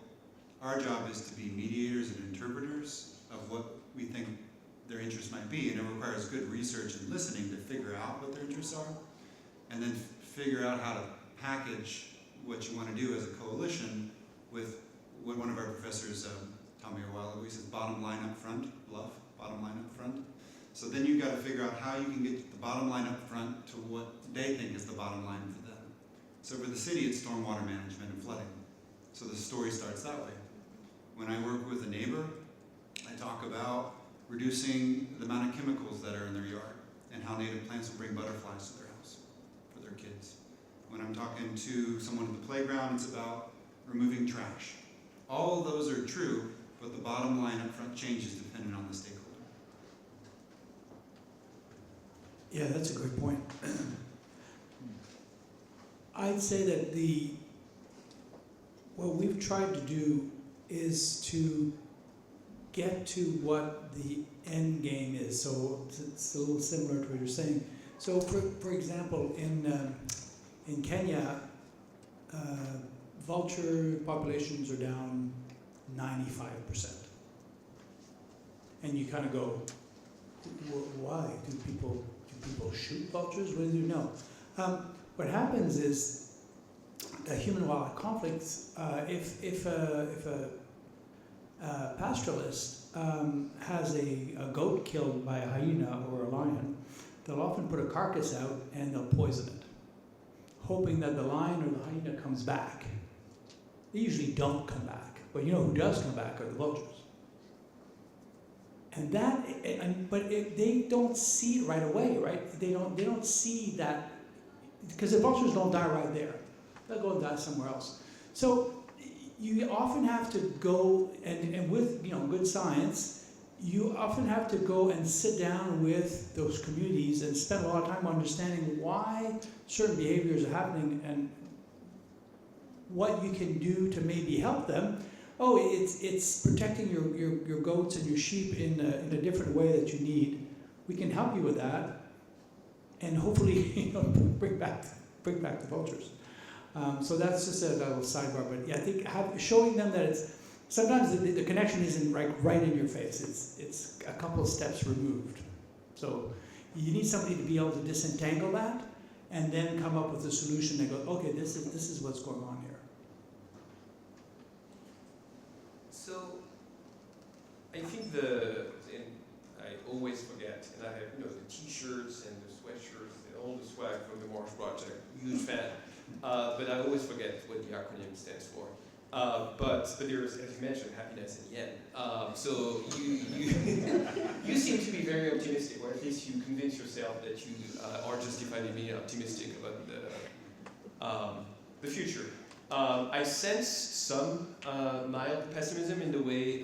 our job is to be mediators and interpreters of what we think their interests might be. And it requires good research and listening to figure out what their interests are, and then figure out how to package what you want to do as a coalition with what one of our professors taught me a while ago. He says, bottom line up front, bluff, bottom line up front. So then you've got to figure out how you can get the bottom line up front to what they think is the bottom line for them. So for the city, it's stormwater management and flooding. So the story starts that way. When I work with a neighbor, I talk about reducing the amount of chemicals that are in their yard and how native plants will bring butterflies to their house for their kids. When I'm talking to someone at the playground, it's about removing trash. All of those are true, but the bottom line up front changes depending on the stakeholder. Yeah, that's a great point. I'd say that what we've tried to do is to get to what the end game is. So it's a little similar to what you're saying. So for example, in Kenya, vulture populations are down 95%. And you kind of go, why? Do people shoot vultures? What do they do? No. What happens is human-wildlife conflicts. If a pastoralist has a goat killed by a hyena or a lion, they'll often put a carcass out and they'll poison it, hoping that the lion or the hyena comes back. They usually don't come back, but who does come back are the vultures. And they don't see it right away, right? They don't see that, because the vultures don't die right there. They'll go and die somewhere else. So you often have to go, and with good science, you often have to go and sit down with those communities and spend a lot of time understanding why certain behaviors are happening and what you can do to maybe help them. Oh, it's protecting your goats and your sheep in a different way that you need. We can help you with that, and hopefully bring back the vultures. So that's just a little sidebar, but yeah, I think showing them that it's sometimes the connection isn't right in your face. It's a couple of steps removed. So you need somebody to be able to disentangle that and then come up with a solution that goes, okay, this is what's going on here. So I think and I always forget, and I have the T-shirts and the sweatshirts and all the swag from the Marsh Project, huge fan. But I always forget what the acronym stands for. But there's, as you mentioned, happiness in the end. So you seem to be very optimistic, or at least you convince yourself that you are justified in being optimistic about the future. I sense some mild pessimism in the way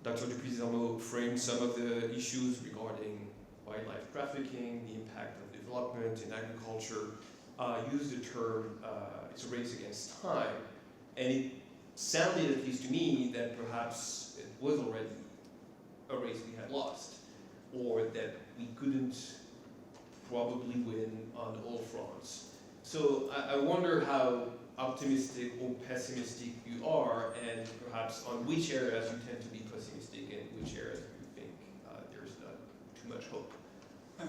Dr. Dupuis-Desormeaux framed some of the issues regarding wildlife trafficking, the impact of development in agriculture, used the term it's a race against time, and it sounded, at least to me, that perhaps it was already a race we had lost, or that we couldn't probably win on all fronts. So I wonder how optimistic or pessimistic you are, and perhaps on which areas you tend to be pessimistic and which areas you think there's not too much hope.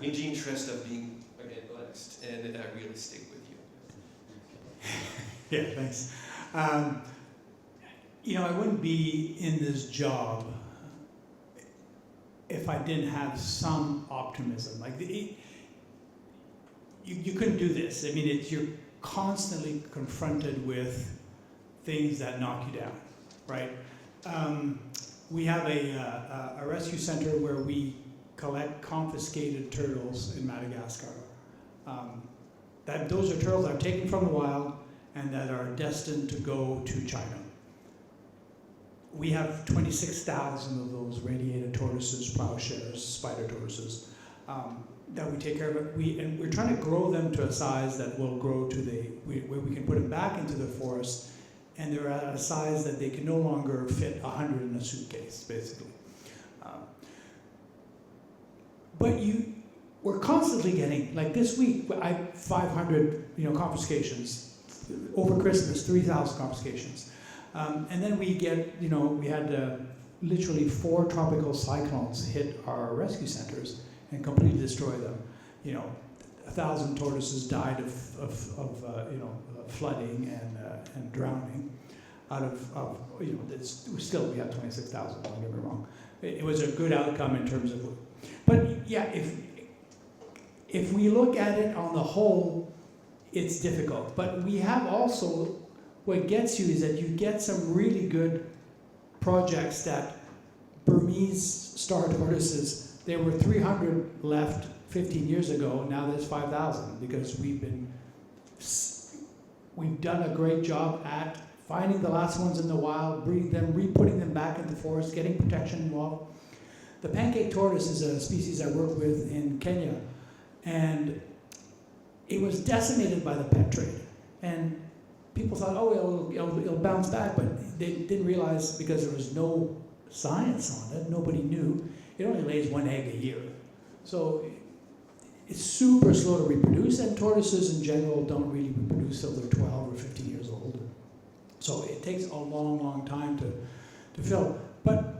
In the interest of being, again, honest and realistic with you. Yeah, thanks. You know, I wouldn't be in this job if I didn't have some optimism. Like, you couldn't do this. I mean, you're constantly confronted with things that knock you down, right? We have a rescue center where we collect confiscated turtles in Madagascar. Those are turtles that are taken from the wild and that are destined to go to China. We have 26,000 of those radiated tortoises, plowshares, spider tortoises, that we take care of. And we're trying to grow them to a size that will grow to where we can put them back into the forest, and they're at a size that they can no longer fit 100 in a suitcase, basically. But we're constantly getting, like this week, I had 500, confiscations. Over Christmas, 3,000 confiscations. And then we get, we had literally 4 tropical cyclones hit our rescue centers and completely destroy them. 1,000 tortoises died of flooding and drowning. Out of still we have 26,000. Don't get me wrong. It was a good outcome in terms of, but yeah, if we look at it on the whole, it's difficult. But we have also, what gets you is that you get some really good projects that Burmese star tortoises, there were 300 left 15 years ago, now there's 5,000 because we've done a great job at finding the last ones in the wild, breeding them, re-putting them back in the forest, getting protection involved. The pancake tortoise is a species I work with in Kenya, and it was decimated by the pet trade. And people thought, oh, it'll bounce back, but they didn't realize, because there was no science on it, nobody knew, it only lays 1 egg a year. So it's super slow to reproduce, and tortoises in general don't really reproduce till they're 12 or 15 years old. So it takes a long, long time to fill. But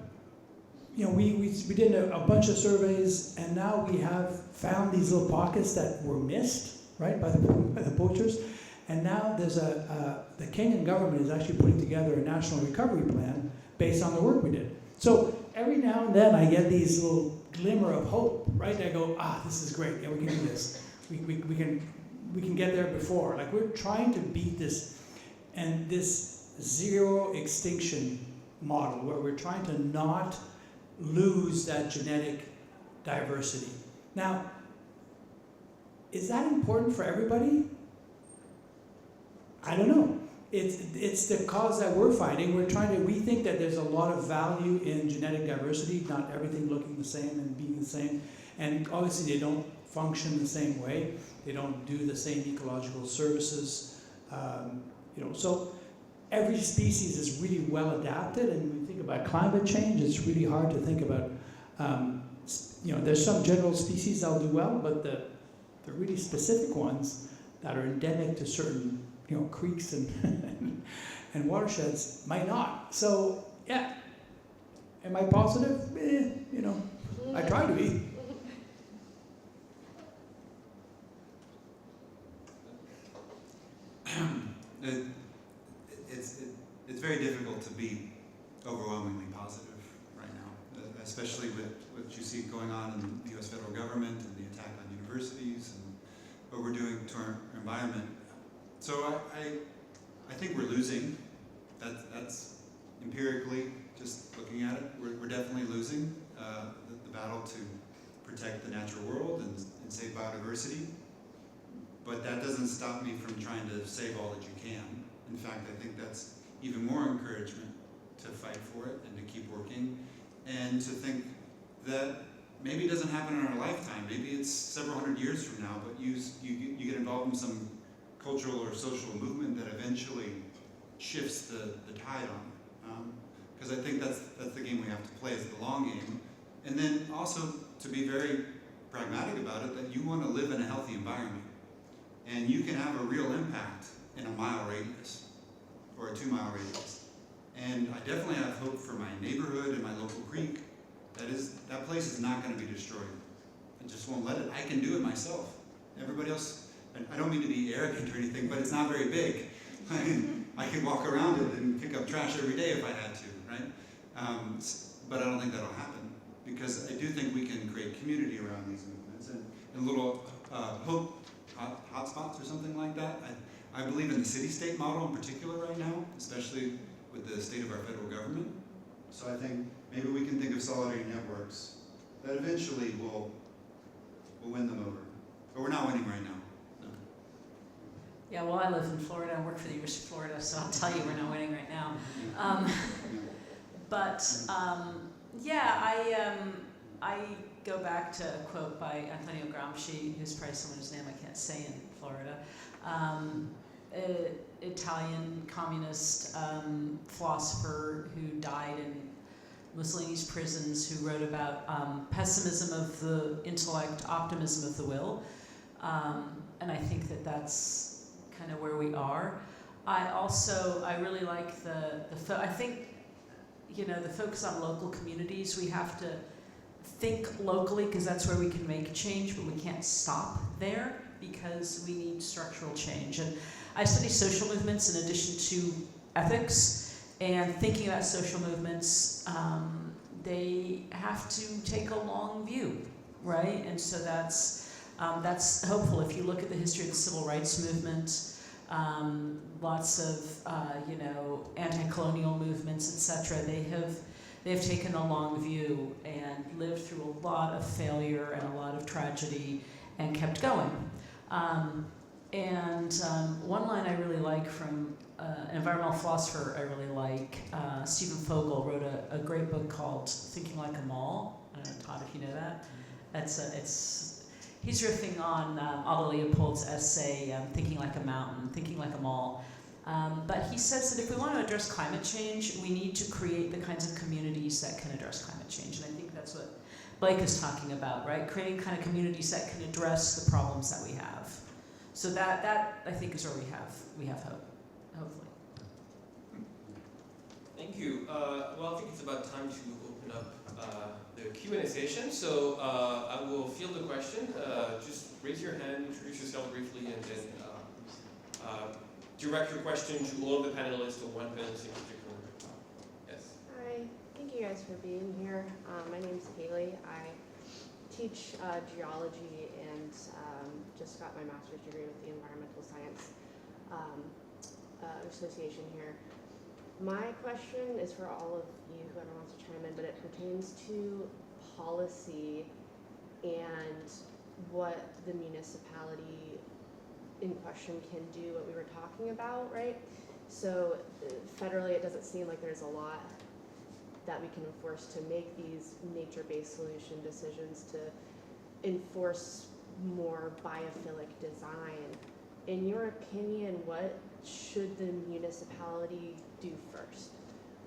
we did a bunch of surveys, and now we have found these little pockets that were missed, right, by the poachers. And now there's the Kenyan government is actually putting together a national recovery plan based on the work we did. So every now and then I get these little glimmer of hope, right? I go, this is great. Yeah, we can do this. We can get there before. Like, we're trying to beat this, and this zero extinction model where we're trying to not lose that genetic diversity. Now, is that important for everybody? I don't know. It's the cause that we're fighting. We think that there's a lot of value in genetic diversity, not everything looking the same and being the same. And obviously they don't function the same way. They don't do the same ecological services. So every species is really well adapted. And when we think about climate change, it's really hard to think about, there's some general species that'll do well, but the really specific ones that are endemic to certain creeks and watersheds might not. So, yeah. Am I positive? I try to be. It's very difficult to be overwhelmingly positive right now, especially with what you see going on in the U.S. federal government and the attack on universities and what we're doing to our environment. So I think we're losing. That's empirically, just looking at it, we're definitely losing the battle to protect the natural world and save biodiversity. But that doesn't stop me from trying to save all that you can In fact, I think that's even more encouragement to fight for it and to keep working, and to think that maybe it doesn't happen in our lifetime. Maybe it's several hundred years from now, but you get involved in some cultural or social movement that eventually shifts the tide on it. Because I think that's the game we have to play, is the long game. And then also to be very pragmatic about it, that you want to live in a healthy environment. And you can have a real impact in a mile radius or a 2-mile radius. And I definitely have hope for my neighborhood and my local creek. That place is not going to be destroyed. I just won't let it. I can do it myself. Everybody else, I don't mean to be arrogant or anything, but it's not very big. I can walk around it and pick up trash every day if I had to, right? But I don't think that'll happen, because I do think we can create community around these movements and little hope hotspots or something like that. I believe in the city-state model in particular right now, especially with the state of our federal government. So I think maybe we can think of solidarity networks that eventually will win them over. But we're not winning right now. No. Yeah, well, I live in Florida and work for the University of Florida, so I'll tell you we're not winning right now. I go back to a quote by Antonio Gramsci, who's probably someone whose name I can't say in Florida. Italian communist philosopher who died in Mussolini's prisons, who wrote about pessimism of the intellect, optimism of the will. And I think that that's kind of where we are. I really like I think, the focus on local communities. We have to think locally, because that's where we can make change, but we can't stop there, because we need structural change. And I study social movements in addition to ethics, and thinking about social movements, they have to take a long view, right? And so that's hopeful. If you look at the history of the civil rights movement, lots of anti-colonial movements, etc., they've taken a long view and lived through a lot of failure and a lot of tragedy and kept going. One line I really like from an environmental philosopher I really like, Stephen Fogel, wrote a great book called Thinking Like a Mall. I don't know, Todd, if you know that. He's riffing on Otto Leopold's essay, Thinking Like a Mountain, Thinking Like a Mall. But he says that if we want to address climate change, we need to create the kinds of communities that can address climate change. And I think that's what Blake is talking about, right? Creating kind of communities that can address the problems that we have. So that I think is where we have hope, hopefully. Thank you. Well, I think it's about time to open up the Q&A session. So I will field the question. Just raise your hand, introduce yourself briefly, and then direct your question to all of the panelists or one panelist in particular. Yes. Hi, thank you guys for being here. My name's Haley. I teach geology and just got my master's degree with the Environmental Science Association here. My question is for all of you, whoever wants to chime in, but it pertains to policy and what the municipality in question can do, what we were talking about, right? So federally, it doesn't seem like there's a lot that we can enforce to make these nature-based solution decisions, to enforce more biophilic design. In your opinion, what should the municipality do first?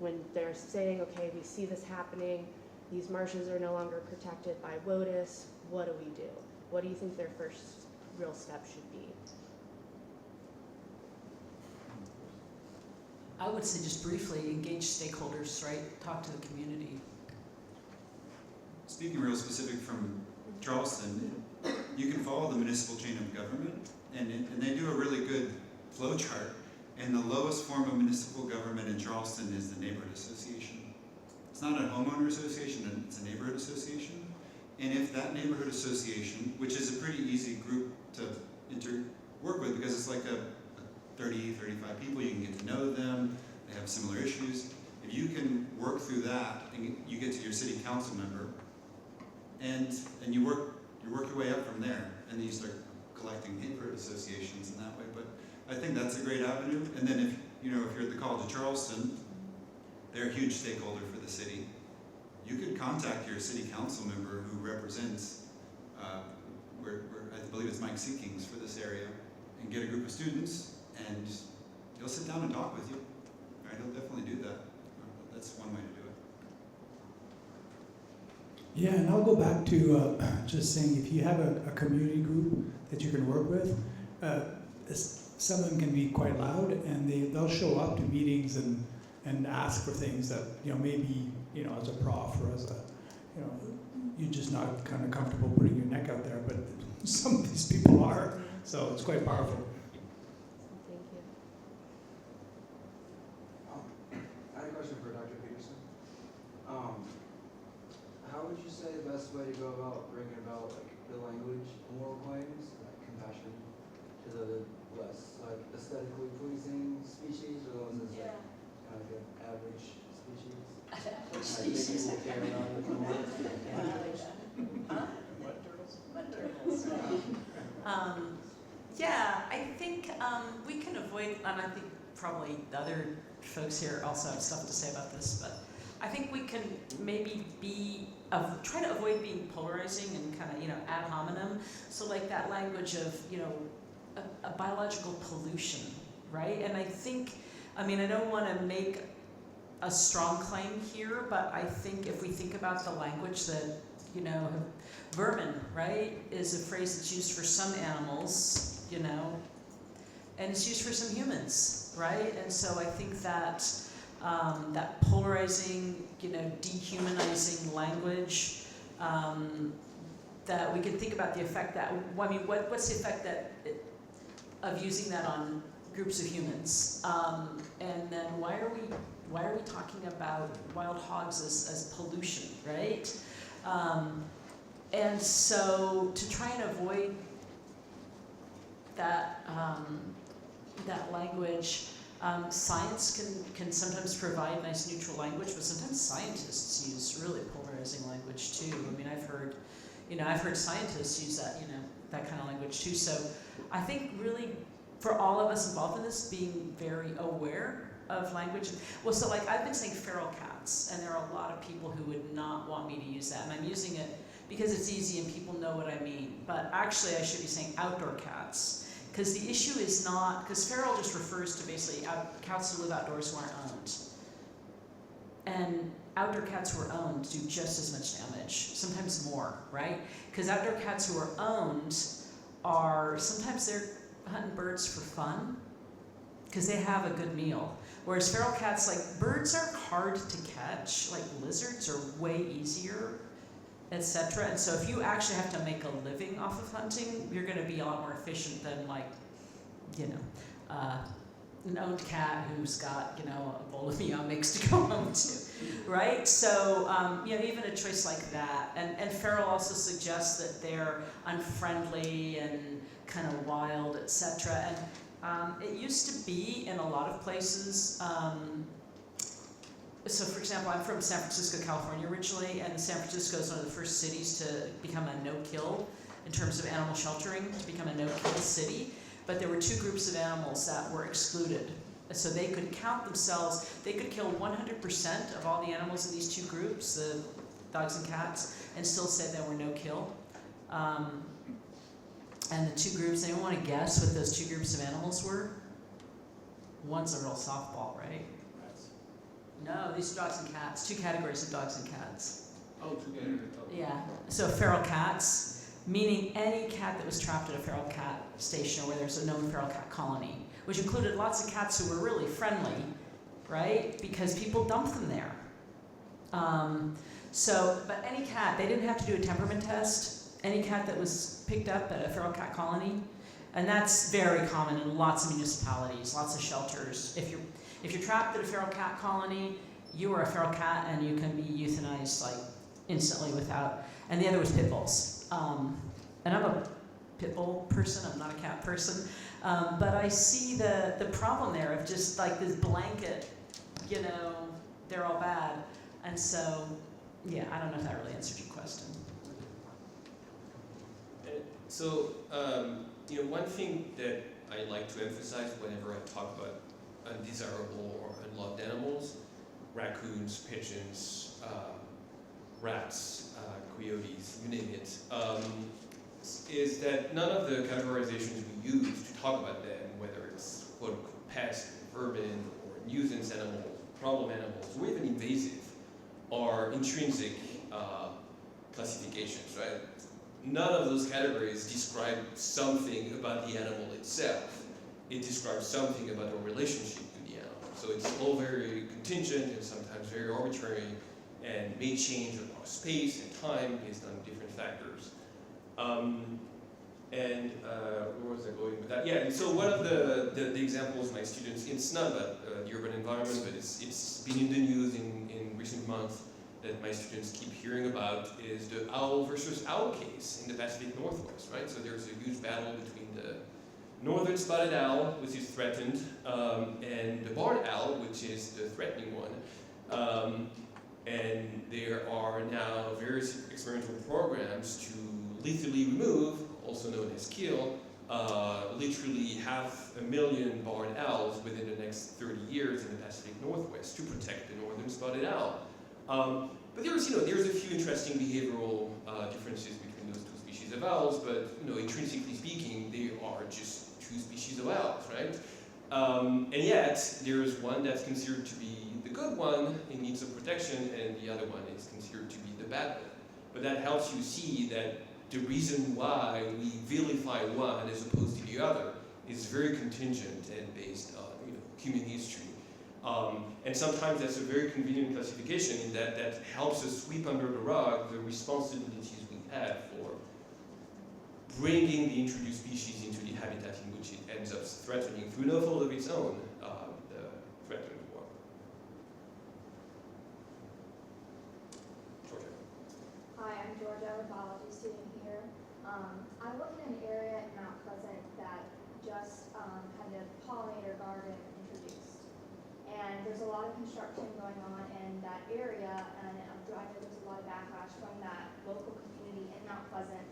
When they're saying, okay, we see this happening, these marshes are no longer protected by WOTUS, what do we do? What do you think their first real step should be? I would say just briefly engage stakeholders, right? Talk to the community. Speaking real specific from Charleston, you can follow the municipal chain of government, and they do a really good flow chart. And the lowest form of municipal government in Charleston is the neighborhood association. It's not a homeowner association, it's a neighborhood association. And if that neighborhood association, which is a pretty easy group to work with, because it's like a 30, 35 people, you can get to know them, they have similar issues. If you can work through that and you get to your city council member, and you work your way up from there, and then you start collecting neighborhood associations in that way. But I think that's a great avenue. And then you know, if you're at the College of Charleston, they're a huge stakeholder for the city. You could contact your city council member who represents, I believe it's Mike Seekings for this area, and get a group of students, and he'll sit down and talk with you. Right? He'll definitely do that. That's one way to do it. Yeah, and I'll go back to just saying, if you have a community group that you can work with, some of them can be quite loud, and they'll show up to meetings and ask for things that, you know, maybe, you know, as a prof or as a, you know, you're just not kind of comfortable putting your neck out there, but some of these people are, so it's quite powerful. Thank you. I had a question for Dr. Peterson. How would you say the best way to go about bringing about like the language moral claims, like compassion, to the less like aesthetically pleasing species, or the ones that's like kind of like an average species? Species. Like, maybe we'll carry on with the more. Mud turtles. Yeah, I think we can avoid, and I think probably the other folks here also have stuff to say about this, but I think we can maybe try to avoid being polarizing and kind of, you know, ad hominem. So like that language of, you know, a biological pollution, right? And I think, I mean, I don't want to make a strong claim here, but I think if we think about the language that, you know, vermin, right, is a phrase that's used for some animals, you know, and it's used for some humans, right? And so I think that that polarizing, you know, dehumanizing language, that we can think about the effect that, I mean, what's the effect of using that on groups of humans? And then why are we talking about wild hogs as pollution, right? And so to try and avoid that that language, science can sometimes provide nice neutral language, but sometimes scientists use really polarizing language too. I mean, I've heard scientists use that, you know, that kind of language too. So I think really for all of us involved in this, being very aware of language. Well, so like I've been saying feral cats, and there are a lot of people who would not want me to use that, and I'm using it because it's easy and people know what I mean. But actually I should be saying outdoor cats, because the issue is not, because feral just refers to basically cats who live outdoors who aren't owned. And outdoor cats who are owned do just as much damage, sometimes more, right? Because outdoor cats who are owned are, sometimes they're hunting birds for fun, because they have a good meal. Whereas feral cats, like birds are hard to catch, like lizards are way easier, etc. And so if you actually have to make a living off of hunting, you're going to be a lot more efficient than like, you know, an owned cat who's got, you know, a bowl of meow mix to go home to, right? So, you know, even a choice like that. And feral also suggests that they're unfriendly and kind of wild, etc. And it used to be in a lot of places. So for example, I'm from San Francisco, California originally, and San Francisco is one of the first cities to become a no-kill in terms of animal sheltering, to become a no-kill city. But there were two groups of animals that were excluded. So they could count themselves, they could kill 100% of all the animals in these two groups, the dogs and cats, and still say they were no-kill. And the two groups, anyone want to guess what those two groups of animals were? One's a real softball, right? No, these are dogs and cats. Two categories of dogs and cats. Oh, together. Oh. Yeah. So feral cats, meaning any cat that was trapped at a feral cat station or where there's a known feral cat colony, which included lots of cats who were really friendly, right? Because people dumped them there. But any cat, they didn't have to do a temperament test. Any cat that was picked up at a feral cat colony, and that's very common in lots of municipalities, lots of shelters. If you're trapped at a feral cat colony, you are a feral cat and you can be euthanized like instantly without. And the other was pit bulls. And I'm a pit bull person. I'm not a cat person. But I see the problem there of just like this blanket, you know, they're all bad. And so, yeah, I don't know if that really answered your question. So, you know, one thing that I like to emphasize whenever I talk about undesirable or unloved animals, raccoons, pigeons, rats, coyotes, you name it, is that none of the categorizations we use to talk about them, whether it's quote-unquote pest, vermin, or nuisance animals, problem animals, or even invasive, are intrinsic classifications, right? None of those categories describe something about the animal itself. It describes something about our relationship to the animal. So it's all very contingent and sometimes very arbitrary and may change across space and time based on different factors. Where was I going with that? Yeah, and so one of the examples my students, it's not about the urban environment, but it's been in the news in recent months that my students keep hearing about is the owl versus owl case in the Pacific Northwest, right? So there's a huge battle between the northern spotted owl, which is threatened, and the barred owl, which is the threatening one. And there are now various experimental programs to lethally remove, also known as kill, literally 500,000 barred owls within the next 30 years in the Pacific Northwest to protect the northern spotted owl. But there's a few interesting behavioral differences between those two species of owls, but intrinsically speaking, they are just two species of owls, right? And yet, there's one that's considered to be the good one in needs of protection, and the other one is considered to be the bad one. But that helps you see that the reason why we vilify one as opposed to the other is very contingent and based on human history. And sometimes that's a very convenient classification in that helps us sweep under the rug the responsibilities we have for bringing the introduced species into the habitat in which it ends up threatening through no fault of its own, the threatened one. Georgia. Hi, I'm Georgia, a biology student here. I live in an area in Mount Pleasant that just had a pollinator garden introduced. And there's a lot of construction going on in that area, and I know there's a lot of backlash from that local community in Mount Pleasant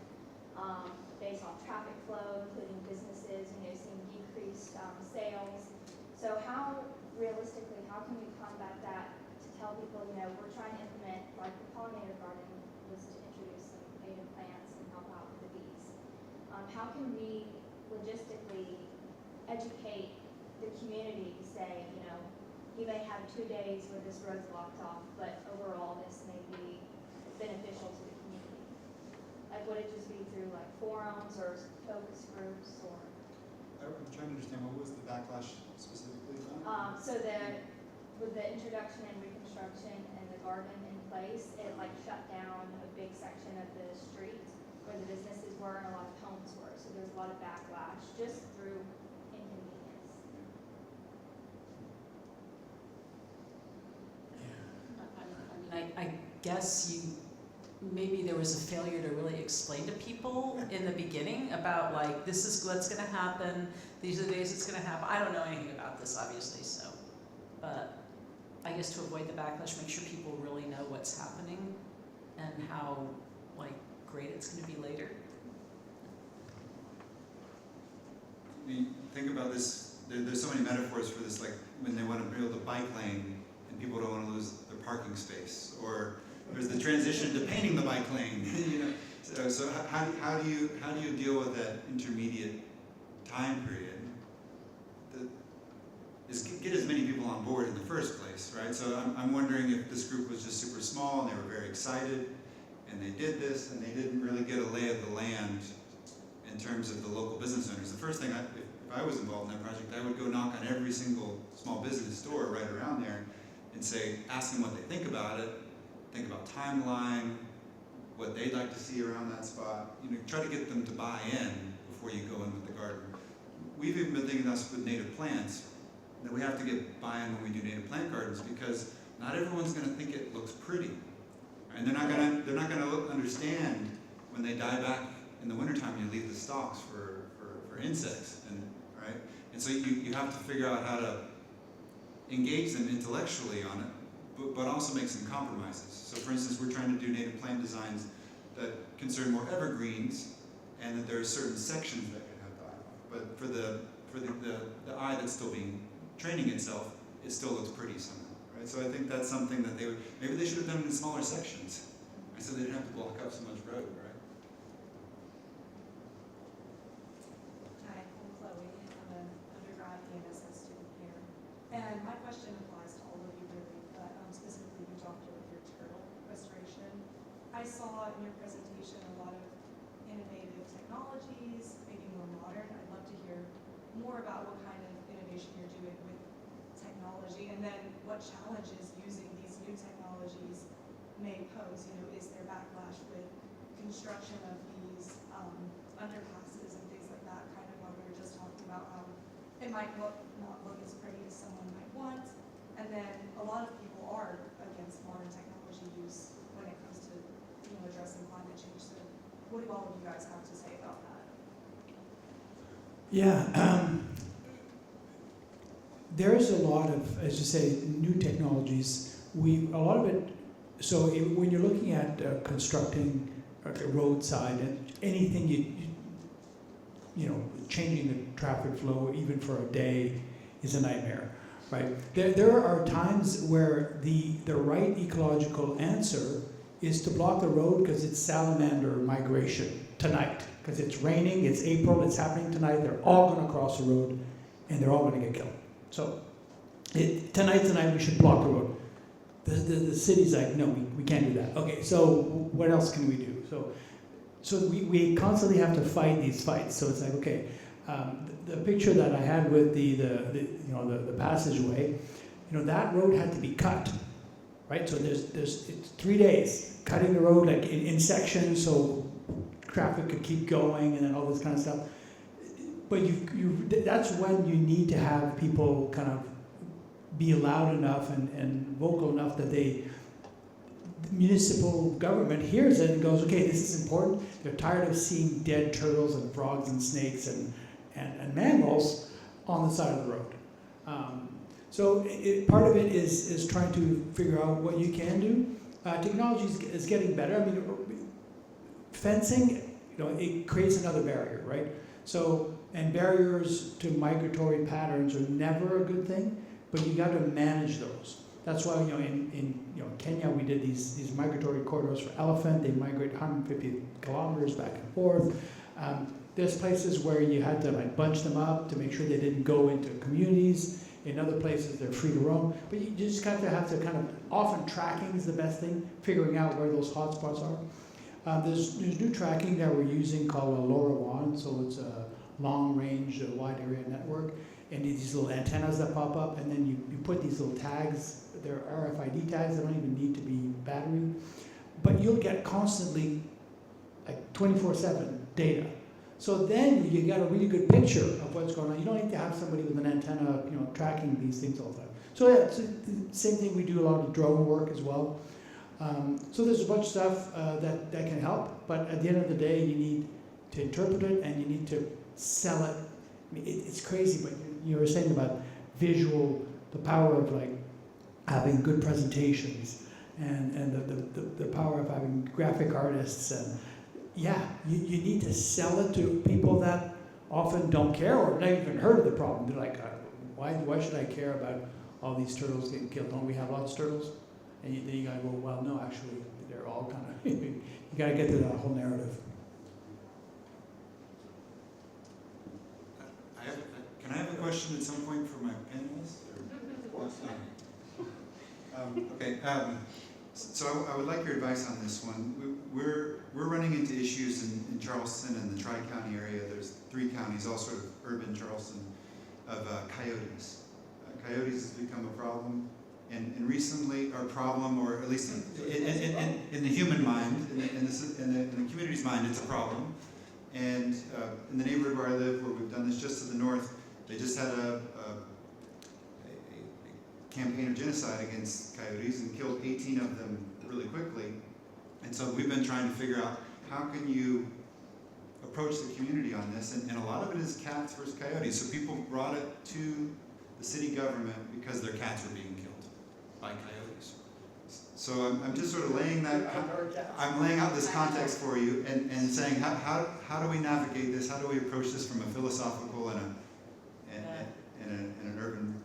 based on traffic flow, including businesses, seeing decreased sales. So how realistically, how can we combat that to tell people, we're trying to implement, like the pollinator garden was to introduce some native plants and help out with the bees. How can we logistically educate the community to say, you may have 2 days where this road's blocked off, but overall this may be beneficial to the community? Like, would it just be through like forums or focus groups or? I'm trying to understand, what was the backlash specifically about? So with the introduction and reconstruction and the garden in place, it like shut down a big section of the street where the businesses were and a lot of homes were. So there's a lot of backlash just through inconvenience. I guess maybe there was a failure to really explain to people in the beginning about like, this is what's gonna happen, these are the days it's gonna happen. I don't know anything about this, obviously, so. But I guess to avoid the backlash, make sure people really know what's happening and how great it's gonna be later. Think about this, there's so many metaphors for this, like when they want to build a bike lane and people don't want to lose their parking space, or there's the transition to painting the bike lane. So how do you deal with that intermediate time period? Is get as many people on board in the first place, right? So I'm wondering if this group was just super small and they were very excited and they did this and they didn't really get a lay of the land in terms of the local business owners. The first thing, if I was involved in that project, I would go knock on every single small business store right around there and say, ask them what they think about it, think about timeline, what they'd like to see around that spot. Try to get them to buy in before you go in with the garden. We've even been thinking this with native plants, that we have to get buy-in when we do native plant gardens, because not everyone's going to think it looks pretty, and they're not going to understand when they die back in the wintertime. You leave the stalks for insects, and so you have to figure out how to engage them intellectually on it, but also make some compromises. So, for instance, we're trying to do native plant designs that concern more evergreens, and that there are certain sections that can have dialogue. But for the eye that's still being training itself, it still looks pretty somehow, right? So I think that's something that maybe they should have done it in smaller sections, right? So they didn't have to block up so much road, right? Hi, I'm Chloe. I'm an undergrad EMSS student here. And my question applies to all of you really, but specifically you talked about your turtle restoration. I saw in your presentation a lot of innovative technologies, maybe more modern. I'd love to hear more about what kind of innovation you're doing with technology, and then what challenges using these new technologies may pose. You know, is there backlash with construction of these underpasses and things like that, kind of what we were just talking about, how it might not look as pretty as someone might want, and then a lot of people are against modern technology use when it comes to, you know, addressing climate change. So what do all of you guys have to say about that? Yeah, there's a lot of, as you say, new technologies. A lot of it, so when you're looking at constructing a roadside and anything, you know, changing the traffic flow even for a day is a nightmare, right? There are times where the right ecological answer is to block the road because it's salamander migration tonight. Because it's raining, it's April, it's happening tonight, they're all going to cross the road and they're all going to get killed. So tonight's the night we should block the road. The city's like, no, we can't do that. Okay, so what else can we do? So we constantly have to fight these fights. So it's like, okay, the picture that I had with the passageway, you know, that road had to be cut, right? So it's 3 days cutting the road like in sections so traffic could keep going and then all this kind of stuff. But that's when you need to have people kind of be loud enough and vocal enough that the municipal government hears it and goes, okay, this is important. They're tired of seeing dead turtles and frogs and snakes and mammals on the side of the road. So part of it is trying to figure out what you can do. Technology is getting better. I mean, fencing, you know, it creates another barrier, right? So, and barriers to migratory patterns are never a good thing, but you got to manage those. That's why, you know, in Kenya we did these migratory corridors for elephant. They migrate 150 kilometers back and forth. There's places where you had to like bunch them up to make sure they didn't go into communities. In other places they're free to roam. But you just have to kind of, often tracking is the best thing, figuring out where those hotspots are. There's new tracking that we're using called LoRaWAN, so it's a long-range, wide area network, and these little antennas that pop up, and then you put these little tags. They're RFID tags. They don't even need to be battery, but you'll get constantly, like 24/7 data. So then you get a really good picture of what's going on. You don't need to have somebody with an antenna, you know, tracking these things all the time. So yeah, it's the same thing. We do a lot of drone work as well. So there's a bunch of stuff that can help, but at the end of the day, you need to interpret it and you need to sell it. I mean, it's crazy, but you were saying about visual, the power of like having good presentations, and the power of having graphic artists, and yeah, you need to sell it to people that often don't care or not even heard of the problem. They're like, why should I care about all these turtles getting killed? Don't we have lots of turtles? And then you gotta go, well, no, actually, they're all kind of, you gotta get to that whole narrative. Can I have a question at some point for my panelists? Okay, so I would like your advice on this one. We're running into issues in Charleston and the Tri-County area. There's 3 counties, all sort of urban Charleston, of coyotes. Coyotes has become a problem. And recently, our problem, or at least in the human mind, in the community's mind, it's a problem. And in the neighborhood where I live, where we've done this just to the north, they just had a campaign of genocide against coyotes and killed 18 of them really quickly. And so we've been trying to figure out how can you approach the community on this, and a lot of it is cats versus coyotes. So people brought it to the city government because their cats were being killed by coyotes. So I'm just sort of laying out this context for you and saying how do we navigate this? How do we approach this from a philosophical and an urban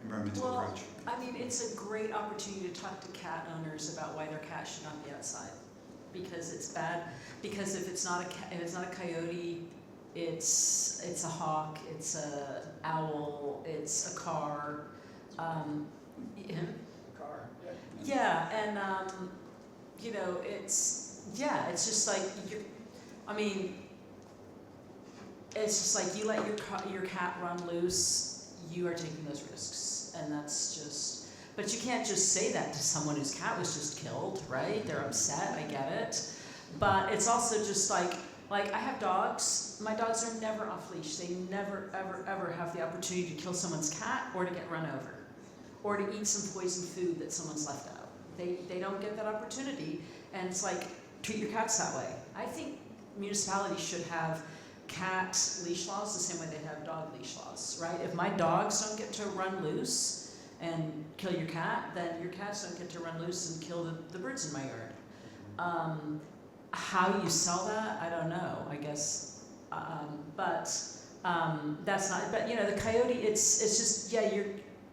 environmental Well, approach. I mean, it's a great opportunity to talk to cat owners about why their cat should not be outside. Because it's bad, because if it's not a coyote, it's a hawk, it's a owl, it's a car. Car, Yeah, and you know, it's just like it's just like you let your cat run loose, you are taking those risks, and that's just. But you can't just say that to someone whose cat was just killed, right? They're upset, I get it, but it's also just like I have dogs. My dogs are never off leash. They never ever have the opportunity to kill someone's cat or to get run over, or to eat some poisoned food that someone's left out. They don't get that opportunity, and it's like, treat your cats that way. I think municipalities should have cat leash laws the same way they have dog leash laws, right? If my dogs don't get to run loose and kill your cat, then your cats don't get to run loose and kill the birds in my yard. How you sell that, I don't know, I guess. That's not, but you know, the coyote, it's just,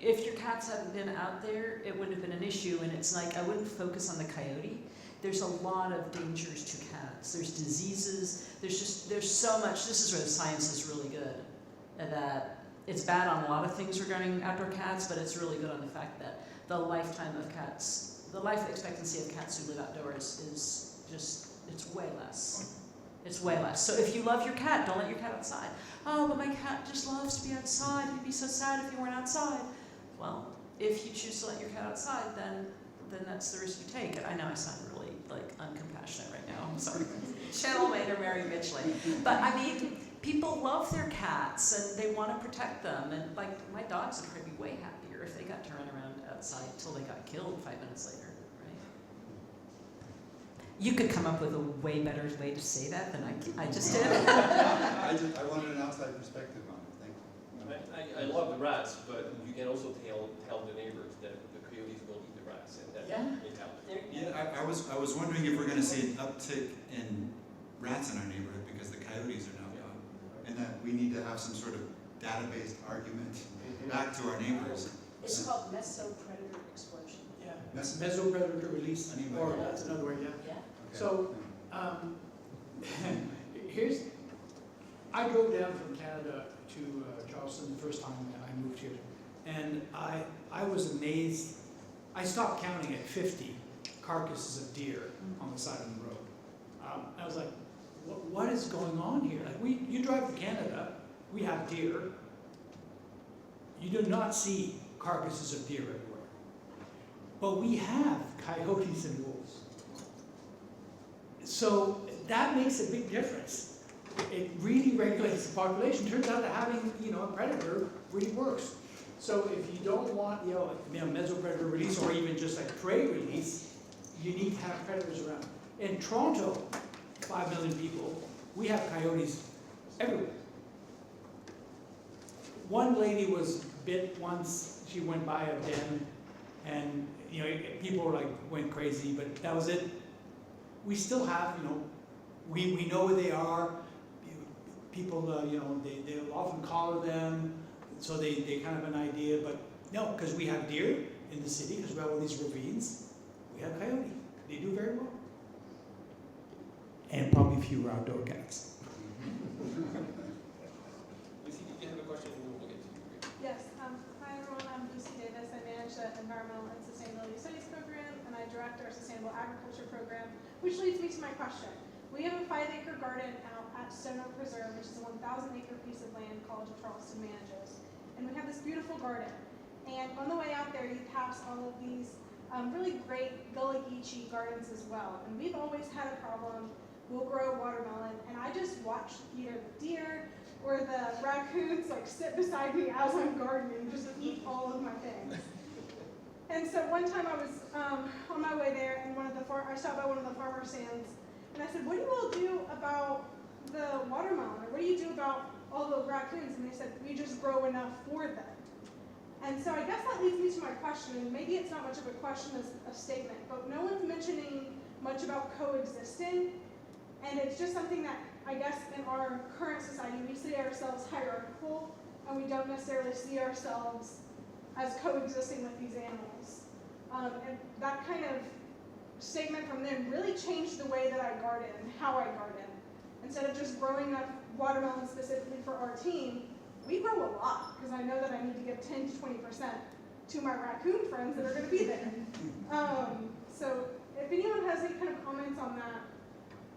if your cats hadn't been out there, it wouldn't have been an issue, and it's like, I wouldn't focus on the coyote. There's a lot of dangers to cats. There's diseases, there's so much, this is where the science is really good, that it's bad on a lot of things regarding outdoor cats, but it's really good on the fact that the lifetime of cats, the life expectancy of cats who live outdoors is just, it's way less. It's way less. So if you love your cat, don't let your cat outside. Oh, but my cat just loves to be outside. He'd be so sad if you weren't outside. Well, if you choose to let your cat outside, then that's the risk you take. I know I sound really uncompassionate right now. I'm sorry. Channel Mater Mary Mitchley. But I mean, people love their cats and they want to protect them. And my dogs would probably be way happier if they got to run around outside until they got killed 5 minutes later. You could come up with a way better way to say that than I just did. I wanted an outside perspective on it, thank you. I love the rats, but you can also tell the neighbors that the coyotes will eat the rats, and that it happens. Yeah, I was wondering if we're going to see an uptick in rats in our neighborhood because the coyotes are now gone, and that we need to have some sort of data-based argument back to our neighbors. It's called mesopredator explosion. Yeah. Mes- Mesopredator release, Anyway. or that's another word, yeah. Yeah. Okay. So, I drove down from Canada to Charleston the first time I moved here, and I was amazed. I stopped counting at 50 carcasses of deer on the side of the road. I was like, what is going on here? Like you drive to Canada, we have deer. You do not see carcasses of deer everywhere. But we have coyotes and wolves. So that makes a big difference. It really regulates the population. Turns out that having, a predator really works. So if you don't want, mesopredator release or even just like prey release, you need to have predators around. In Toronto, 5 million people, we have coyotes everywhere. One lady was bit once. She went by a den, and people were went crazy, but that was it. We still have, we know where they are. People, they'll often collar them, so they kind of have an idea. But no, because we have deer in the city, because we have all these ravines. We have coyote. They do very well. And probably fewer outdoor cats. Lucy, did you have a question? We'll get to you. Yes, hi everyone, I'm Lucy Davis. I manage the Environmental and Sustainability Studies program, and I direct our Sustainable Agriculture program, which leads me to my question. We have a 5-acre garden out at Stone Oak Preserve, which is a 1,000-acre piece of land College of Charleston manages. And we have this beautiful garden. And on the way out there, you pass all of these really great Gullah Geechee gardens as well. And we've always had a problem. We'll grow watermelon, and I just watch either the deer or the raccoons sit beside me as I'm gardening and just eat all of my things. And so one time I was on my way there, and I stopped by one of the farmer stands, and I said, "What do you all do about the watermelon? Or what do you do about all the raccoons?" And they said, "We just grow enough for them." And so I guess that leads me to my question, and maybe it's not much of a question as a statement, but no one's mentioning much about coexisting. And it's just something that, I guess, in our current society, we see ourselves hierarchical, and we don't necessarily see ourselves as coexisting with these animals. And that kind of statement from them really changed the way that I garden and how I garden. Instead of just growing up watermelon specifically for our team, we grow a lot because I know that I need to give 10 to 20% to my raccoon friends that are going to be there. So if anyone has any kind of comments on that,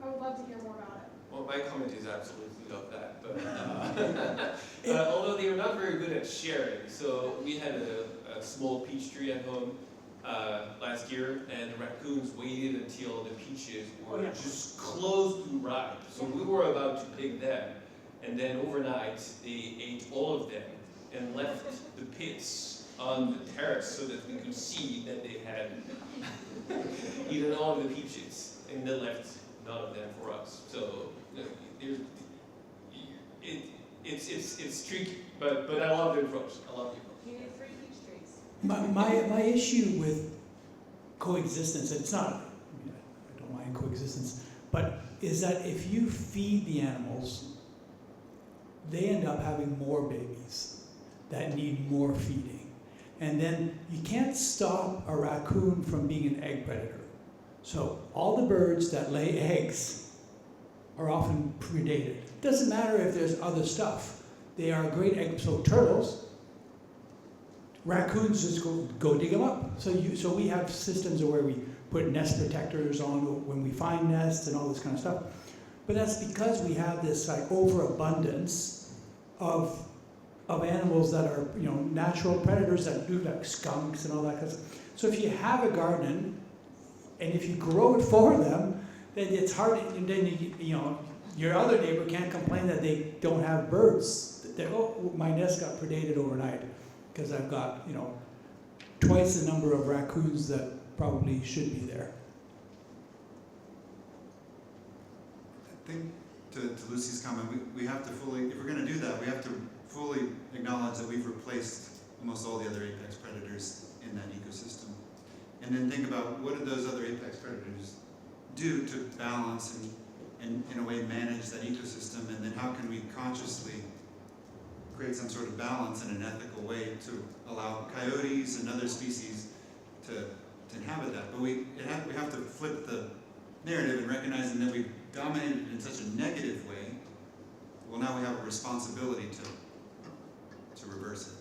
I would love to hear more about it. Well, my comment is absolutely not that, but although they are not very good at sharing. So we had a small peach tree at home last year, and the raccoons waited until the peaches were just close to ripe. So we were about to pick them, and then overnight they ate all of them and left the pits on the terrace so that we could see that they had eaten all of the peaches, and they left none of them for us. So it's tricky, but I love the approach. I love the approach. You need 3 peach trees. My issue with coexistence, it's not, I don't mind coexistence, but is that if you feed the animals, they end up having more babies that need more feeding. And then you can't stop a raccoon from being an egg predator. So all the birds that lay eggs are often predated. It doesn't matter if there's other stuff. They are great egg, so turtles, raccoons just go dig them up. So we have systems where we put nest protectors on when we find nests and all this kind of stuff. But that's because we have this like overabundance of animals that are natural predators that do like skunks and all that kind of stuff. So if you have a garden and if you grow it for them, then it's hard. And then your other neighbor can't complain that they don't have birds. My nest got predated overnight because I've got twice the number of raccoons that probably should be there. I think to Lucy's comment, we have to fully, if we're going to do that, we have to fully acknowledge that we've replaced almost all the other apex predators in that ecosystem. And then think about what do those other apex predators do to balance and in a way manage that ecosystem, and then how can we consciously create some sort of balance in an ethical way to allow coyotes and other species to inhabit that. But we have to flip the narrative and recognizing that we've dominated in such a negative way. Well, now we have a responsibility to reverse it.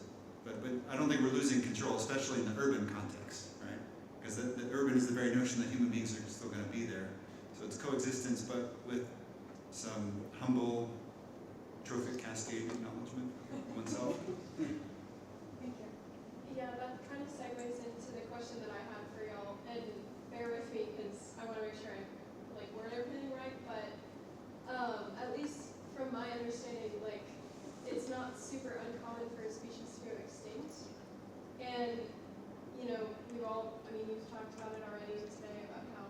But I don't think we're losing control, especially in the urban context, right? Because the urban is the very notion that human beings are still going to be there. So it's coexistence, but with some humble trophic cascade acknowledgement of oneself. Thank you. Yeah, that kind of segues into the question that I had for y'all, and bear with me because I want to make sure I word everything right, but at least from my understanding, it's not super uncommon for a species to go extinct. And you've talked about it already today about how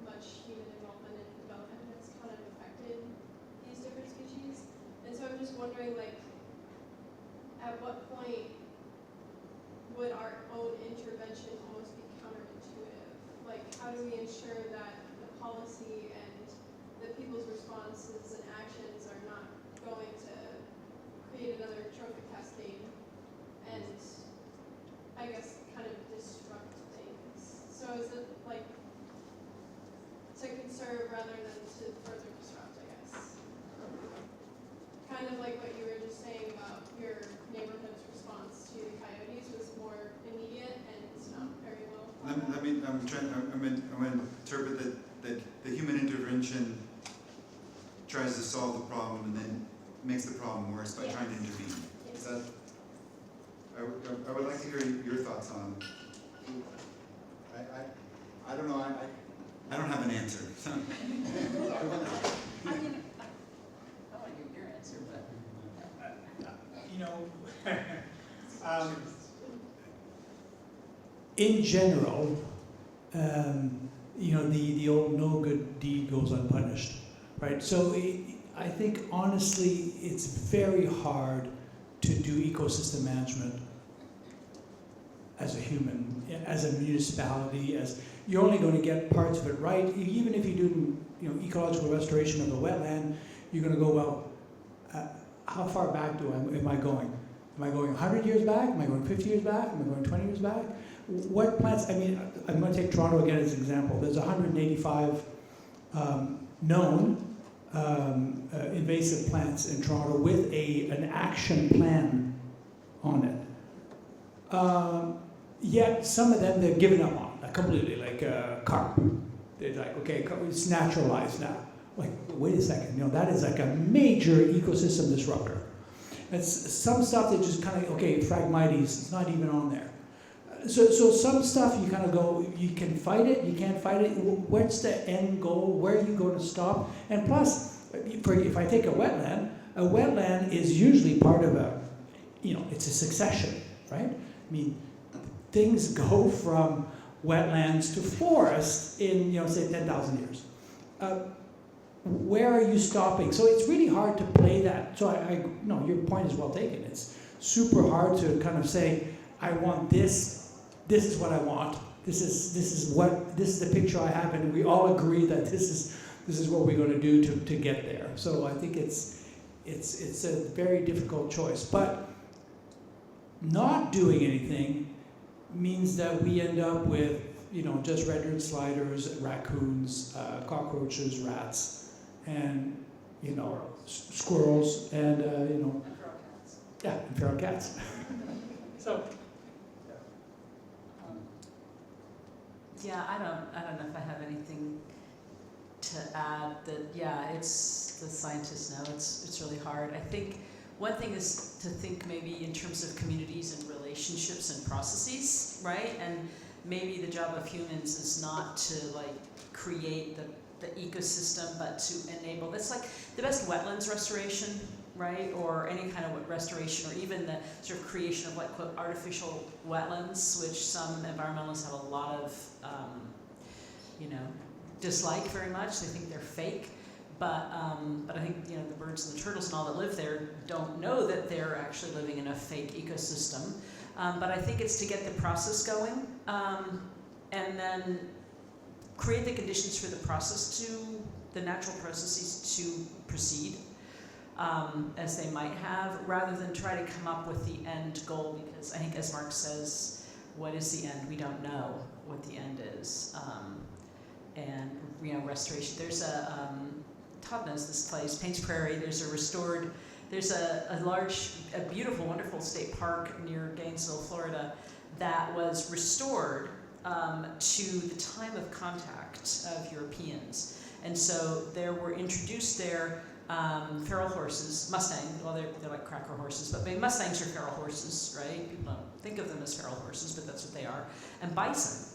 much human involvement and development has kind of affected these different species. And so I'm just wondering, at what point would our own intervention almost be counterintuitive? How do we ensure that the policy and the people's responses and actions are not going to create another trophic cascade and, I guess, kind of disrupt things? So is it to conserve rather than to further disrupt, I guess? Kind of like what you were just saying about your neighborhood's response to the coyotes was more immediate and it's not very well thought out. I'm going to interpret that the human intervention tries to solve the problem and then makes the problem worse by trying to intervene. Yes. Is that? I would like to hear your thoughts on. I don't know. I don't have an answer. I want to give your answer, but in general, the old no good deed goes unpunished, right? So I think honestly, it's very hard to do ecosystem management as a human, as a municipality, you're only going to get parts of it right. Even if you do, ecological restoration of the wetland, you're going to go, well, how far back am I going? Am I going 100 years back? Am I going 50 years back? Am I going 20 years back? What plants, I mean, I'm going to take Toronto again as an example. There's 185 known invasive plants in Toronto with an action plan on it. Yet some of them they've given up on completely, like carp. They're like, okay, it's naturalized now. Like, wait a second, that is like a major ecosystem disruptor. It's some stuff that just kind of, okay, Phragmites, it's not even on there. So some stuff you kind of go, you can fight it, you can't fight it. What's the end goal? Where are you going to stop? And plus, if I take a wetland is usually part of it's a succession, right? I mean, things go from wetlands to forest in, say 10,000 years. Where are you stopping? So it's really hard to play that. So no, your point is well taken. It's super hard to kind of say, I want this. This is what I want. This is the picture I have, and we all agree that this is what we're going to do to get there. So I think it's a very difficult choice. But not doing anything means that we end up with just red-eared sliders, raccoons, cockroaches, rats, and squirrels, and And feral cats. yeah, and feral cats. So. Yeah, I don't know if I have anything to add. It's the scientists know it's really hard. I think one thing is to think maybe in terms of communities and relationships and processes, right? And maybe the job of humans is not to create the ecosystem, but to enable. That's like the best wetlands restoration, right? Or any kind of restoration, or even the sort of creation of quote artificial wetlands, which some environmentalists have a lot of dislike very much. They think they're fake, but I think the birds and the turtles and all that live there don't know that they're actually living in a fake ecosystem. But I think it's to get the process going, and then create the conditions for the natural processes to proceed as they might have, rather than try to come up with the end goal, because I think, as Mark says, what is the end? We don't know what the end is. And restoration. There's Todd knows this place, Paints Prairie. There's a beautiful, wonderful state park near Gainesville, Florida, that was restored to the time of contact of Europeans. And so there were introduced there feral horses, Mustangs. Well, they're like cracker horses, but Mustangs are feral horses, right? People don't think of them as feral horses, but that's what they are. And bison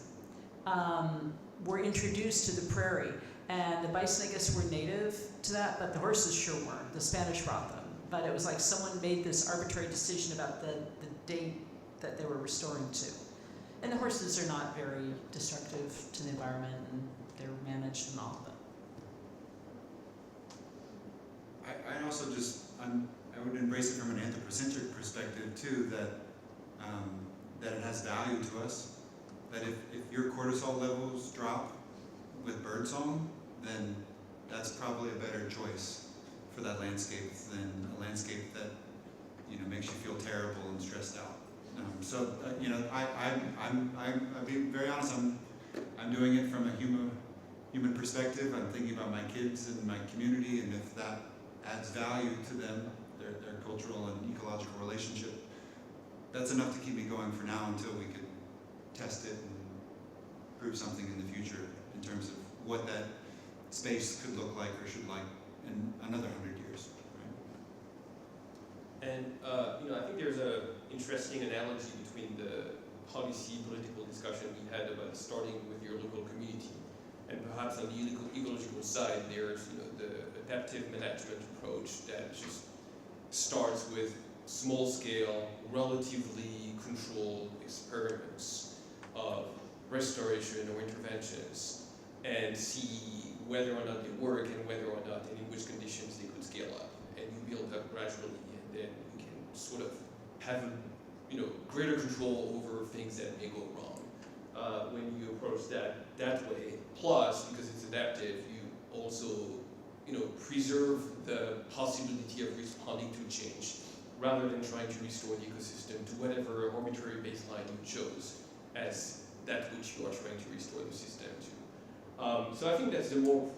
were introduced to the prairie. And the bison, I guess, were native to that, but the horses sure weren't. The Spanish brought them. But it was like someone made this arbitrary decision about the date that they were restoring to. And the horses are not very destructive to the environment, and they're managed and all of it. I also I would embrace it from an anthropocentric perspective too, that it has value to us. That if your cortisol levels drop with birdsong, then that's probably a better choice for that landscape than a landscape that makes you feel terrible and stressed out. I'll be very honest. I'm doing it from a human perspective. I'm thinking about my kids and my community, and if that adds value to them, their cultural and ecological relationship, that's enough to keep me going for now until we could test it and prove something in the future in terms of what that space could look like or should like in another 100 years. Right? And I think there's an interesting analogy between the policy political discussion we had about starting with your local community, and perhaps on the ecological side, there's the adaptive management approach that just starts with small-scale, relatively controlled experiments of restoration or interventions, and see whether or not they work and whether or not and in which conditions they could scale up. And you build up gradually, and then you can sort of have greater control over things that may go wrong when you approach that way. Plus, because it's adaptive, you also preserve the possibility of responding to change rather than trying to restore the ecosystem to whatever arbitrary baseline you chose as that which you are trying to restore the system to. So I think that's the more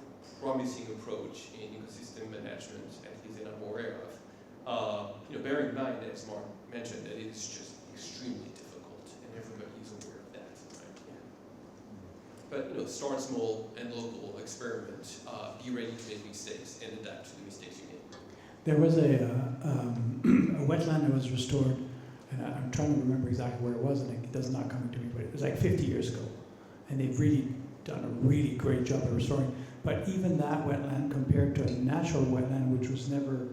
promising approach in ecosystem management, at least that I'm aware of. Bearing in mind, as Mark mentioned, that it is just extremely difficult, and everybody is aware of that. Right? But start small and local, experiment, be ready to make mistakes, and adapt to the mistakes you make. There was a wetland that was restored, and I'm trying to remember exactly where it was, and it does not come to me, but it was like 50 years ago. And they've really done a really great job of restoring. But even that wetland compared to a natural wetland, which was never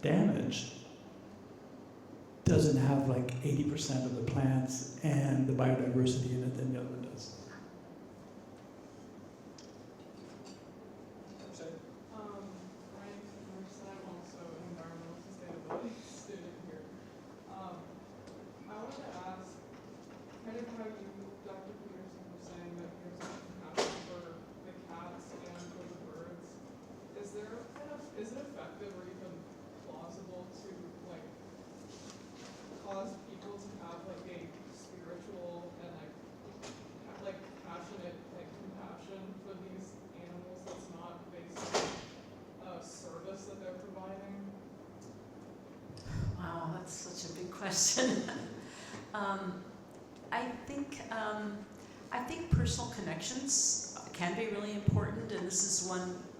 damaged, doesn't have like 80% of the plants and the biodiversity in it than the other one does. I'm also an environmental sustainability student here. I wanted to ask, kind of how you, Dr. Peterson, were saying that there's such compassion for the cats and for the birds. Is it effective or even plausible to cause people to have a spiritual and passionate compassion for these animals that's not based on a service that they're providing? Wow, that's such a big question. I think personal connections can be really important, and this is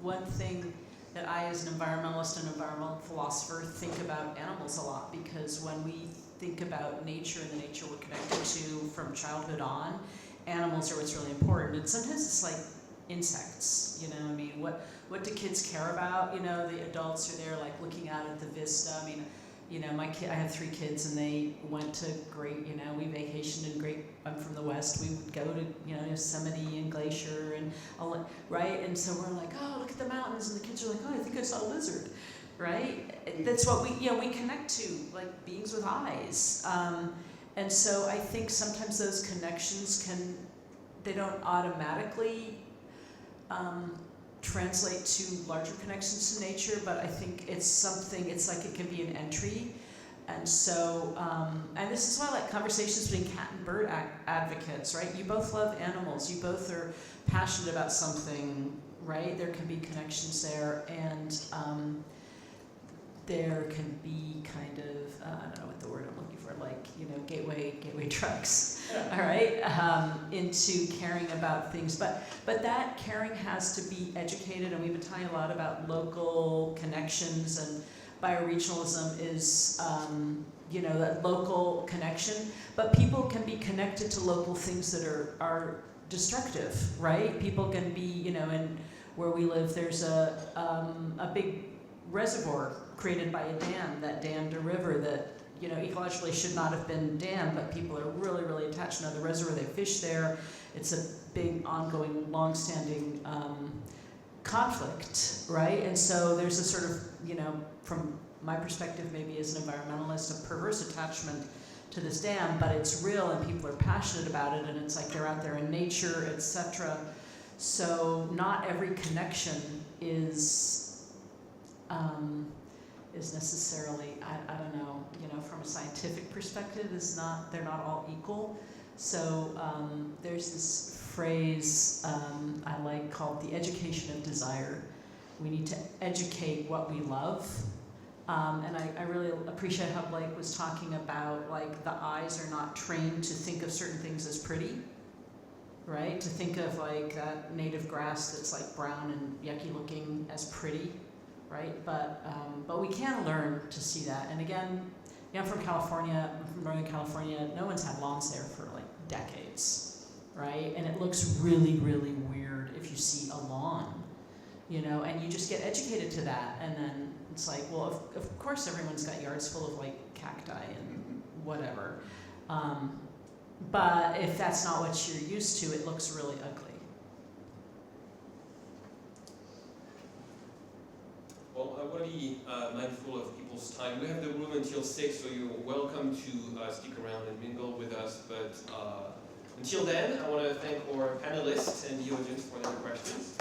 one thing that I, as an environmentalist and environmental philosopher, think about animals a lot, because when we think about nature and the nature we're connected to from childhood on, animals are what's really important. And sometimes it's like insects, what do kids care about? The adults are there like looking out at the vista. I have 3 kids, and they went to great, we vacationed in great, I'm from the West, we would go to, Yosemite and Glacier, and right? And so we're like, oh, look at the mountains, and the kids are like, oh, I think I saw a lizard, right? That's what we connect to, like beings with eyes. And so I think sometimes those connections they don't automatically translate to larger connections to nature, but I think it's like it can be an entry. And so, and this is why I like conversations between cat and bird advocates, right? You both love animals, you both are passionate about something, right? There can be connections there, and there can be kind of, I don't know what the word I'm looking for, gateway drugs, all right, into caring about things. But that caring has to be educated, and we've been talking a lot about local connections, and bioregionalism is, that local connection. But people can be connected to local things that are destructive, right? People can be, in where we live, there's a big reservoir created by a dam that dammed a river that, ecologically should not have been dammed, but people are really, really attached to the reservoir. They fish there. It's a big, ongoing, long-standing conflict, right? And so there's a sort of, from my perspective, maybe as an environmentalist, a perverse attachment to this dam, but it's real, and people are passionate about it, and it's like they're out there in nature, etc. So not every connection is necessarily, I don't know, from a scientific perspective, they're not all equal. So there's this phrase I like called the education of desire. We need to educate what we love. And I really appreciate how Blake was talking about, the eyes are not trained to think of certain things as pretty, right? To think of that native grass that's brown and yucky looking as pretty, right? But we can learn to see that. And again, I'm from California, I'm from Northern California. No one's had lawns there for decades, right? And it looks really, really weird if you see a lawn, and you just get educated to that. And then it's well, of course everyone's got yards full of cacti and whatever. But if that's not what you're used to, it looks really ugly. Well, I want to be mindful of people's time. We have the room until 6, so you're welcome to stick around and mingle with us. But until then, I want to thank our panelists and the audience for their questions.